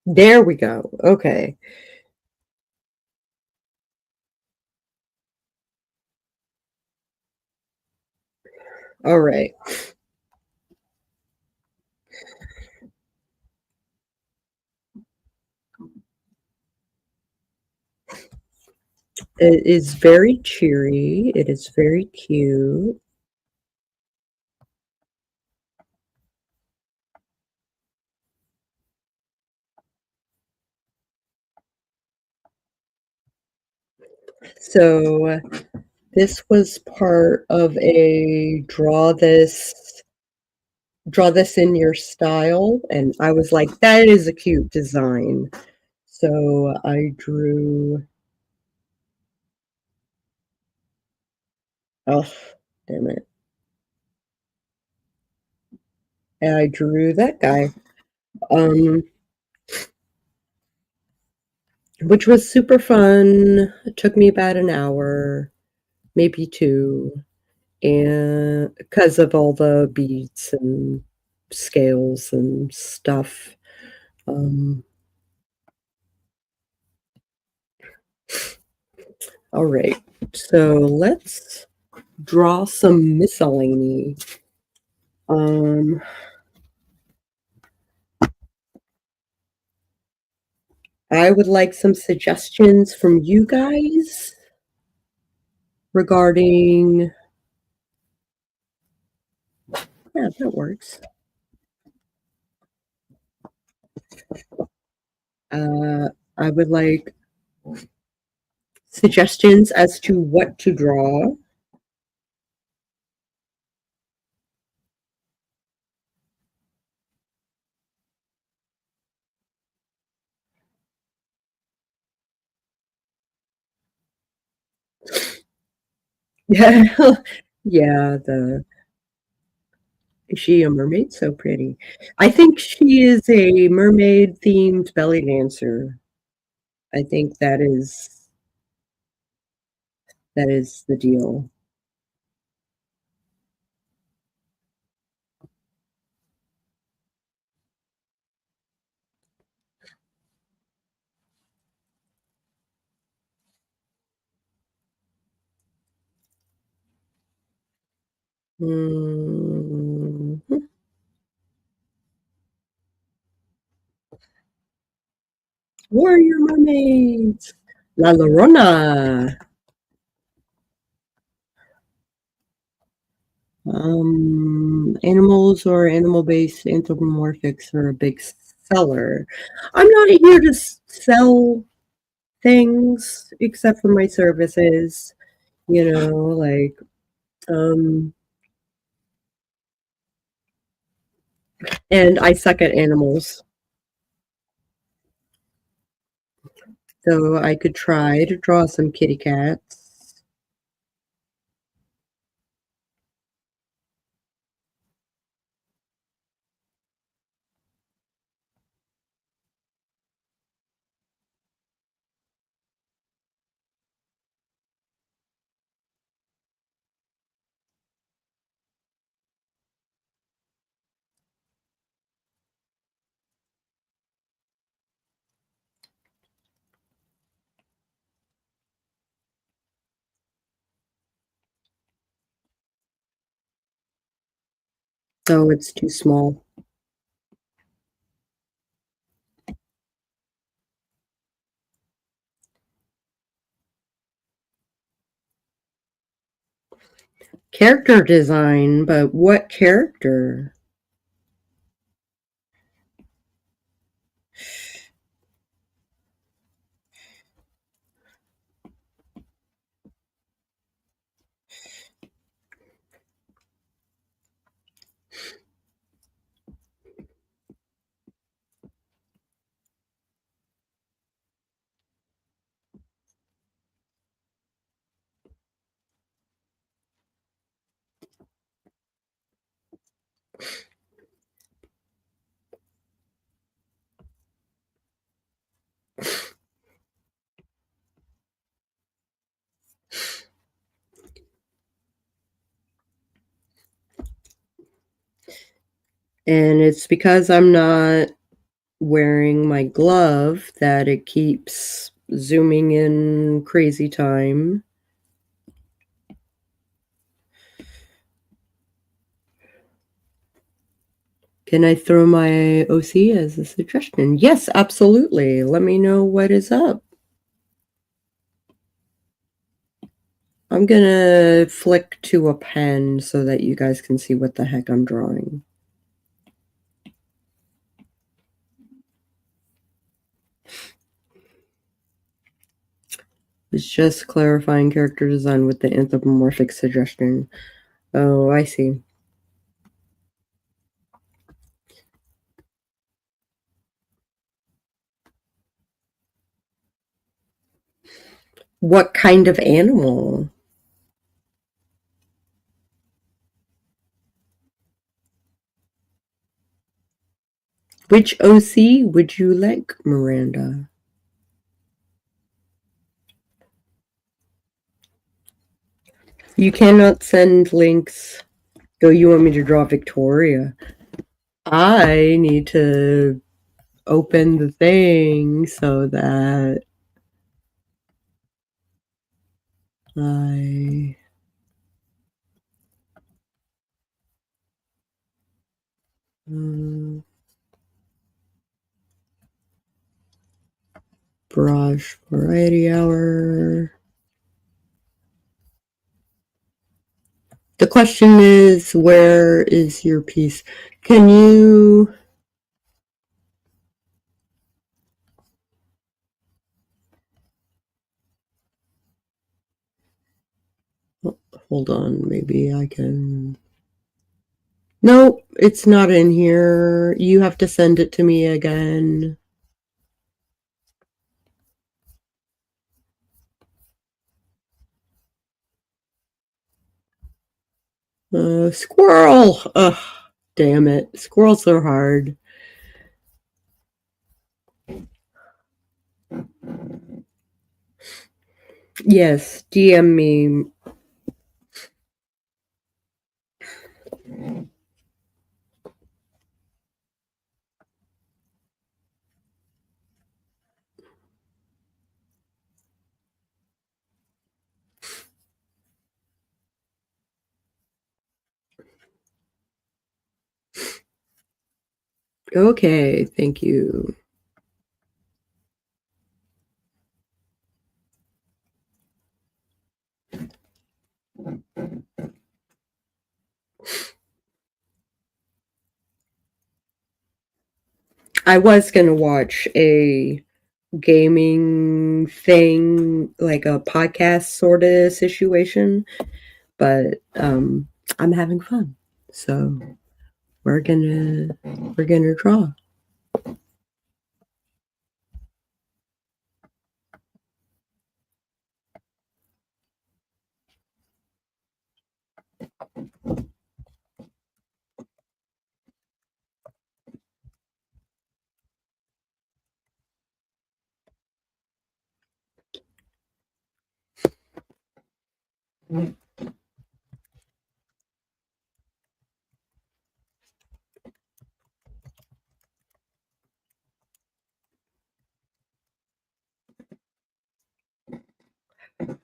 there we go. Okay. All right. It is very cheery. It is very cute. So this was part of a draw this in your style, and I was like, that is a cute design. So I drew, oh, damn it. And I drew that guy, um, which was super fun. It took me about an hour, maybe two, and because of all the beads and scales and stuff. Um, all right, so let's draw some miscellany. Um, I would like some suggestions from you guys regarding. Yeah, that works. I would like suggestions as to what to draw. Yeah, yeah. The Is she a mermaid? So pretty. I think she is a mermaid themed belly dancer. I think that is the deal. Mm, warrior mermaids. La Llorona. Animals or animal-based anthropomorphics are a big seller. I'm not here to sell things except for my services, like, um, and I suck at animals. So I could try to draw some kitty cats. Oh, it's too small. Character design, but what character? And it's because I'm not wearing my glove that it keeps zooming in crazy time. Can I throw my OC as a suggestion? Yes, absolutely. Let me know what is up. I'm gonna flick to a pen so that you guys can see what the heck I'm drawing. It's just clarifying character design with the anthropomorphic suggestion. Oh, I see. What kind of animal? Which OC would you like, Miranda? You cannot send links. Oh, you want me to draw Victoria? I need to open the thing so that I Barrage Variety Hour. The question is, where is your piece? Can you... Hold on, maybe I can... Nope, it's not in here. You have to send it to me again. Squirrel! Ugh, damn it. Squirrels are hard. Yes, DM me. Okay, thank you. I was gonna watch a gaming thing, like a podcast sort of situation, but I'm having fun. So we're gonna draw.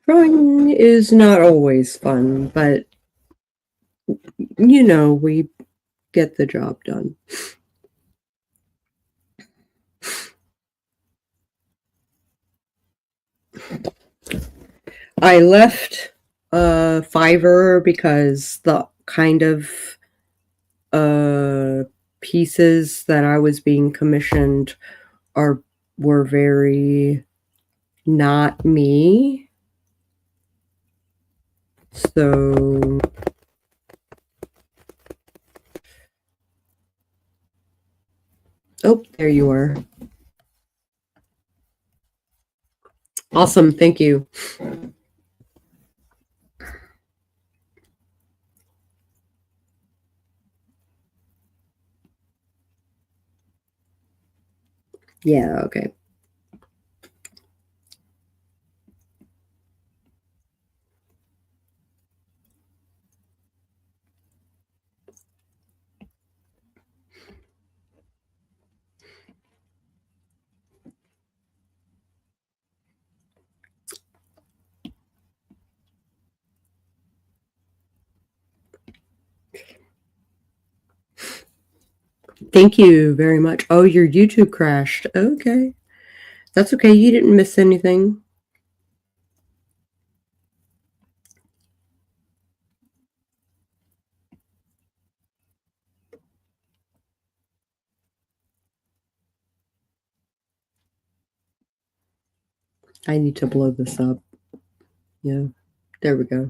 Drawing is not always fun, but you know, we get the job done. I left Fiverr because the kind of uh, pieces that I was being commissioned were very not me. So oh, there you are. Awesome, thank you. Yeah, okay. Thank you very much. Oh, your YouTube crashed. Okay. That's okay. You didn't miss anything. I need to blow this up. Yeah, there we go.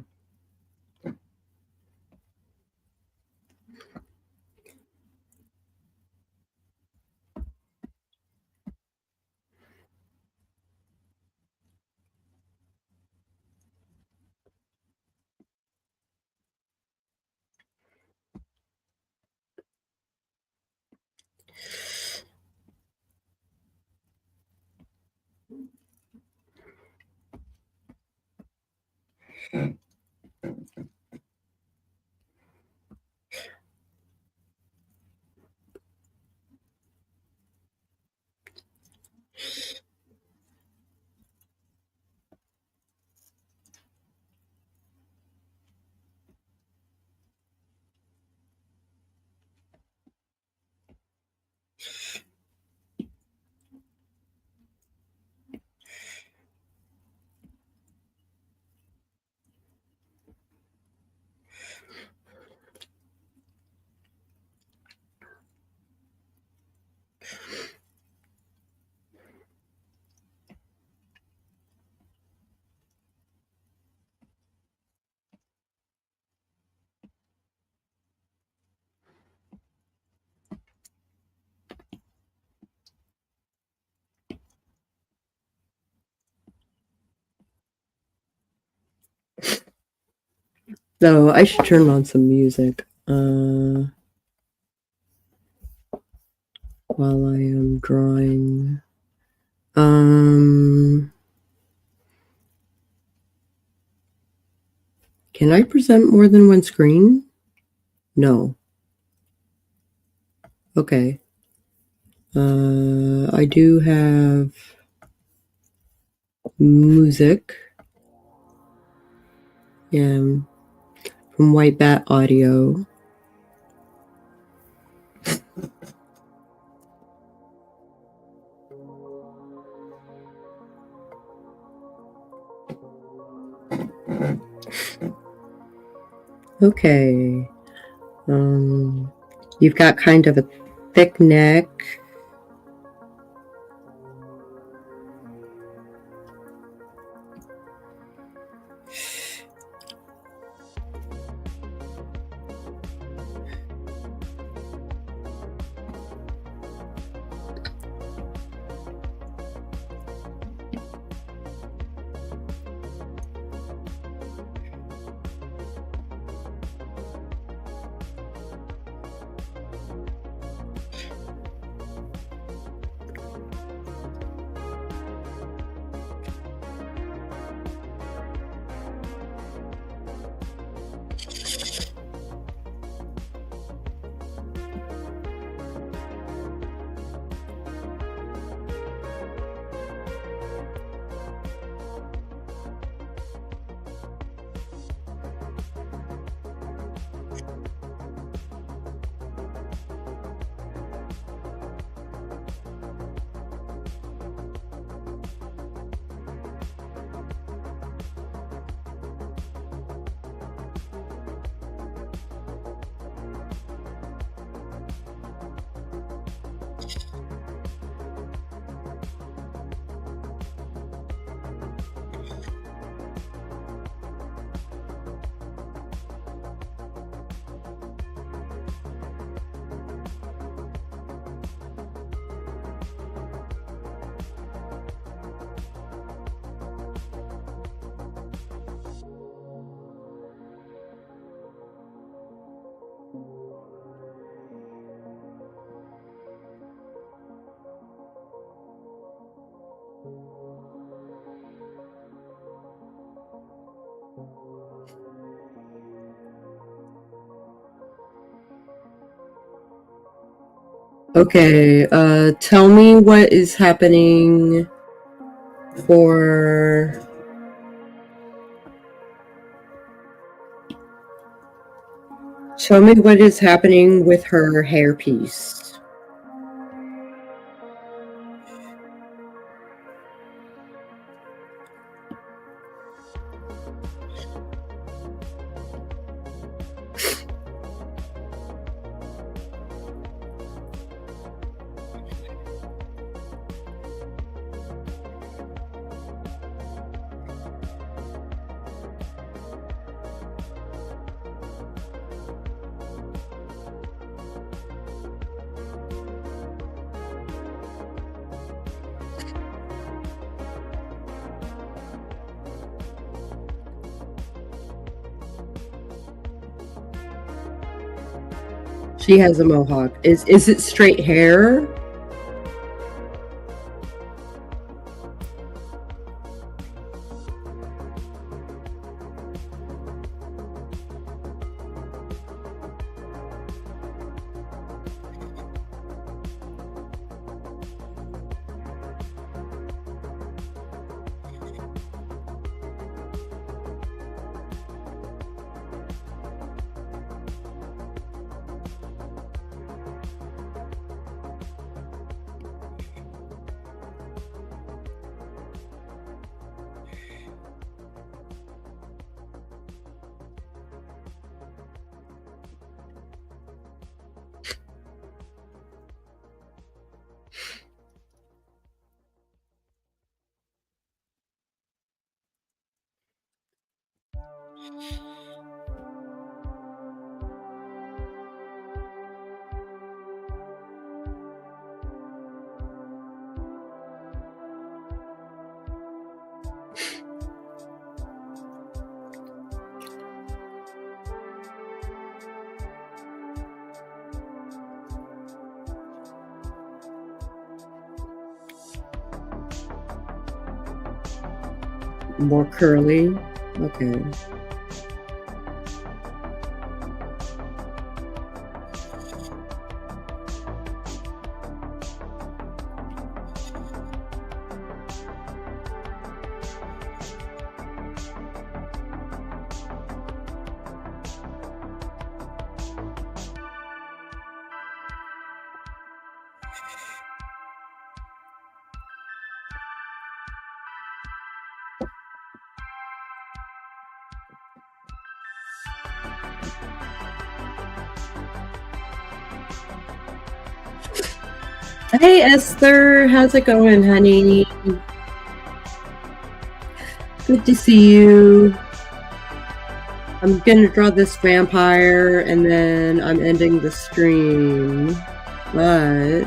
So I should turn on some music while I am drawing. Can I present more than one screen? No. Okay. I do have music. Yeah, from White Bat Audio. Okay. You've got kind of a thick neck. Okay, tell me what is happening for... Show me what is happening with her hairpiece. She has a mohawk. Is it straight hair? More curly? Okay. Hey Esther, how's it going, honey? Good to see you. I'm gonna draw this vampire and then I'm ending the stream. But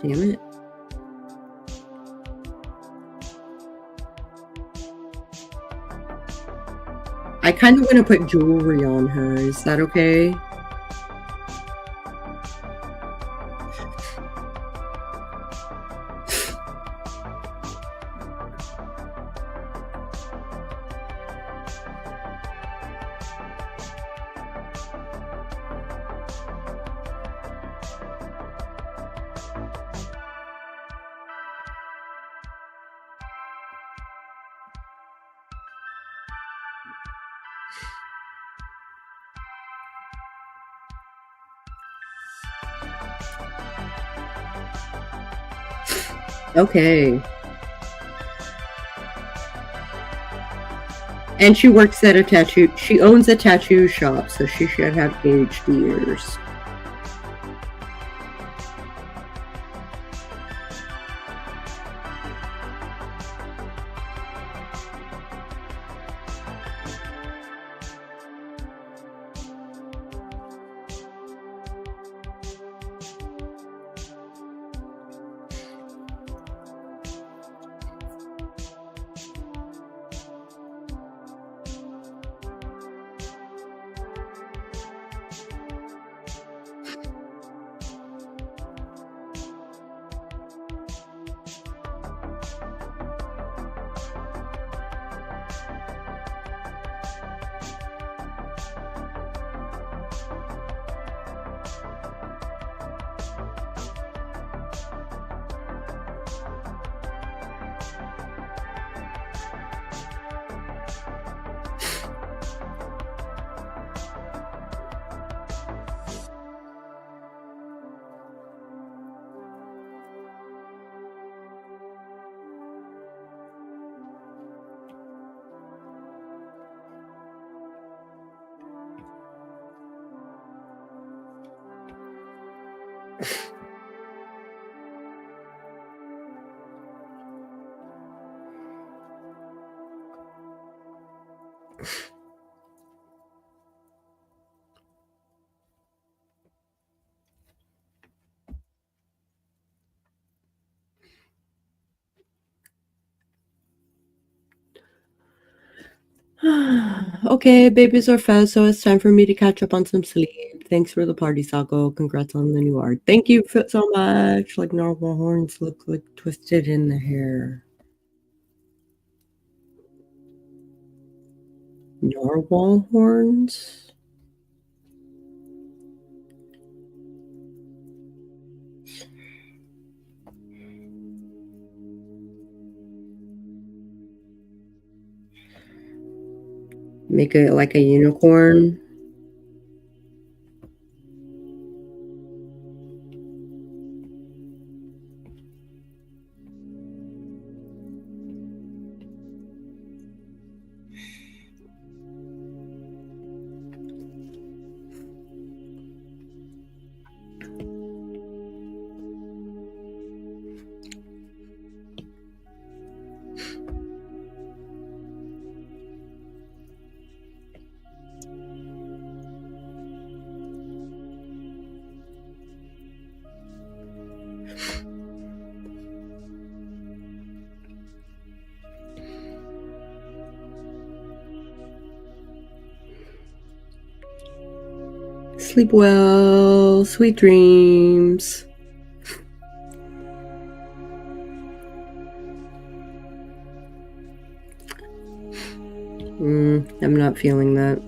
damn it. I kind of want to put jewelry on her. Is that okay? Okay. And she works at a tattoo. She owns a tattoo shop, so she should have aged ears. Okay, babies are fed, so it's time for me to catch up on some sleep. Thanks for the party, Sako. Congrats on the new art. Thank you so much. Like narwhal horns look like twisted in the hair. Narwhal horns? Make it like a unicorn. Sleep well. Sweet dreams. I'm not feeling that.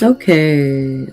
Okay.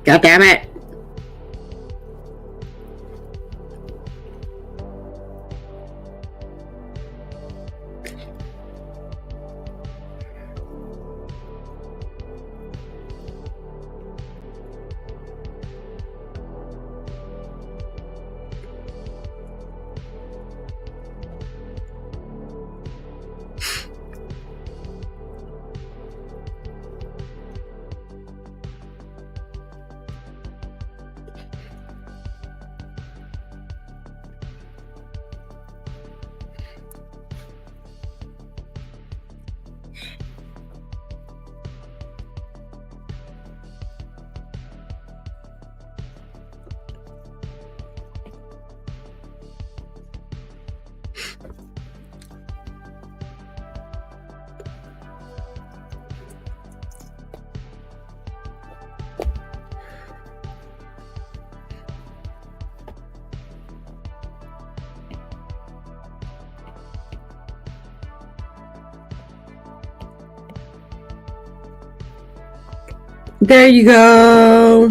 God damn it. There you go.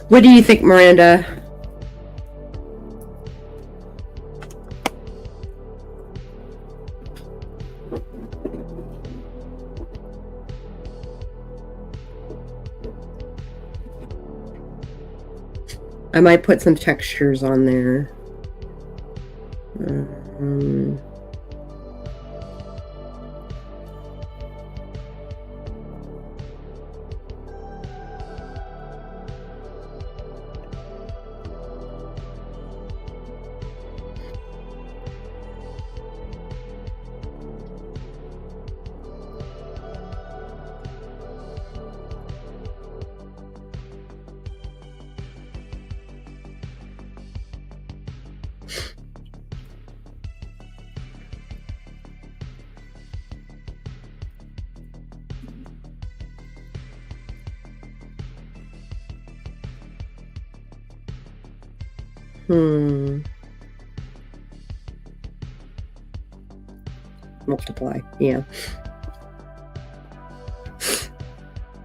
What do you think, Miranda? I might put some textures on there. Multiply, yeah.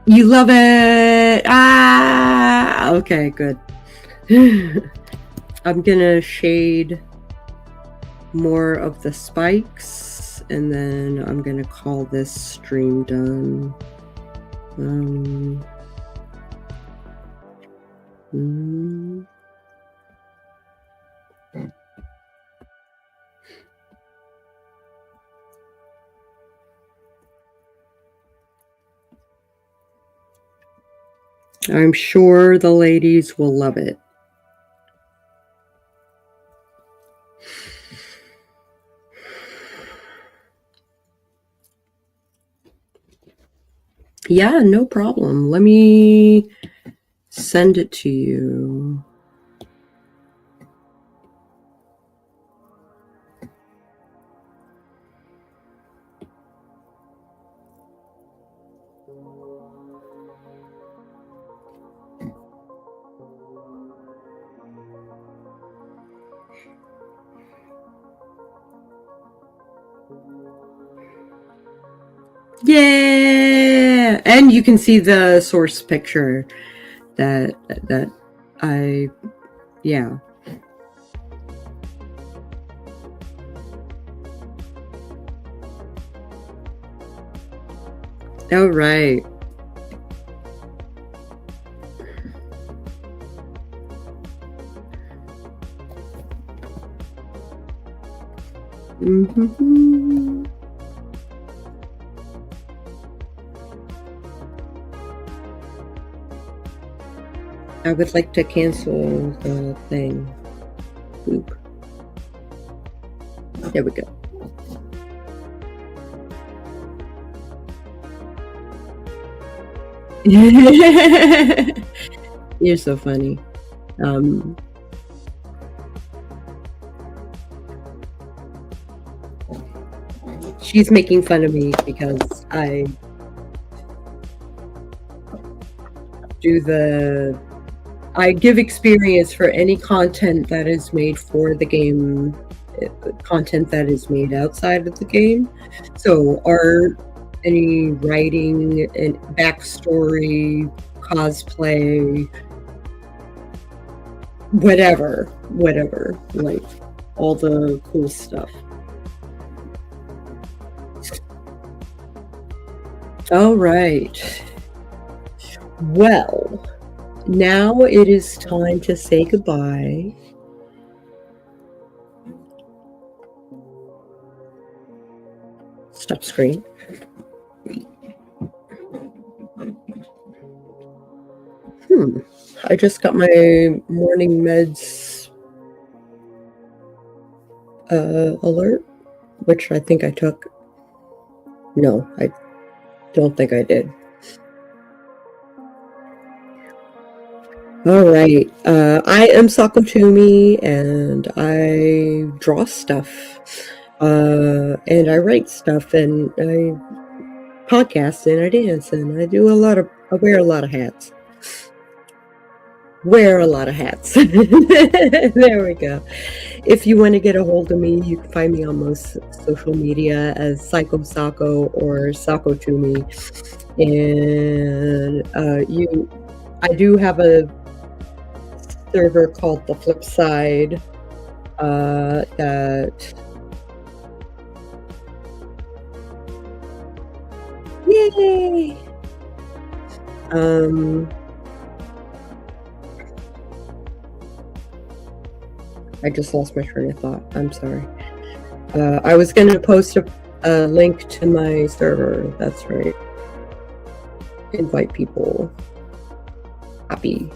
You love it! Ah! Okay, good. I'm gonna shade more of the spikes, and then I'm gonna call this stream done. I'm sure the ladies will love it. Yeah, no problem. Let me send it to you. Yeah, and you can see the source picture that I, yeah. All right. Mm-hmm. I would like to cancel the thing. Oop. There we go. You're so funny. She's making fun of me because I give experience for any content that is made for the game, content that is made outside of the game. So art, any writing, and backstory, cosplay, whatever, like all the cool stuff. All right. Well, now it is time to say goodbye. Stop screen. I just got my morning meds alert, which I think I took. No, I don't think I did. All right. I am Sakotumi, and I draw stuff, and I write stuff, and I podcast, and I dance, and I wear a lot of hats. wear a lot of hats. There we go. If you want to get a hold of me, you can find me on most social media as Psycho Sako or Sako to me. And I do have a server called The Flip Side that. Yay! I just lost my train of thought. I'm sorry. I was going to post a link to my server. That's right. Invite people. Happy.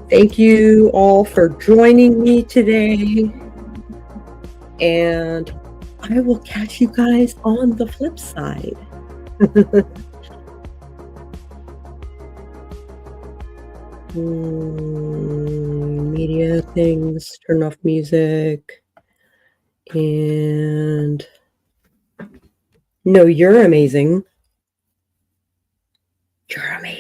Thank you all for joining me today. And I will catch you guys on the flip side. Media things, turn off music. And no, you're amazing. You're amazing.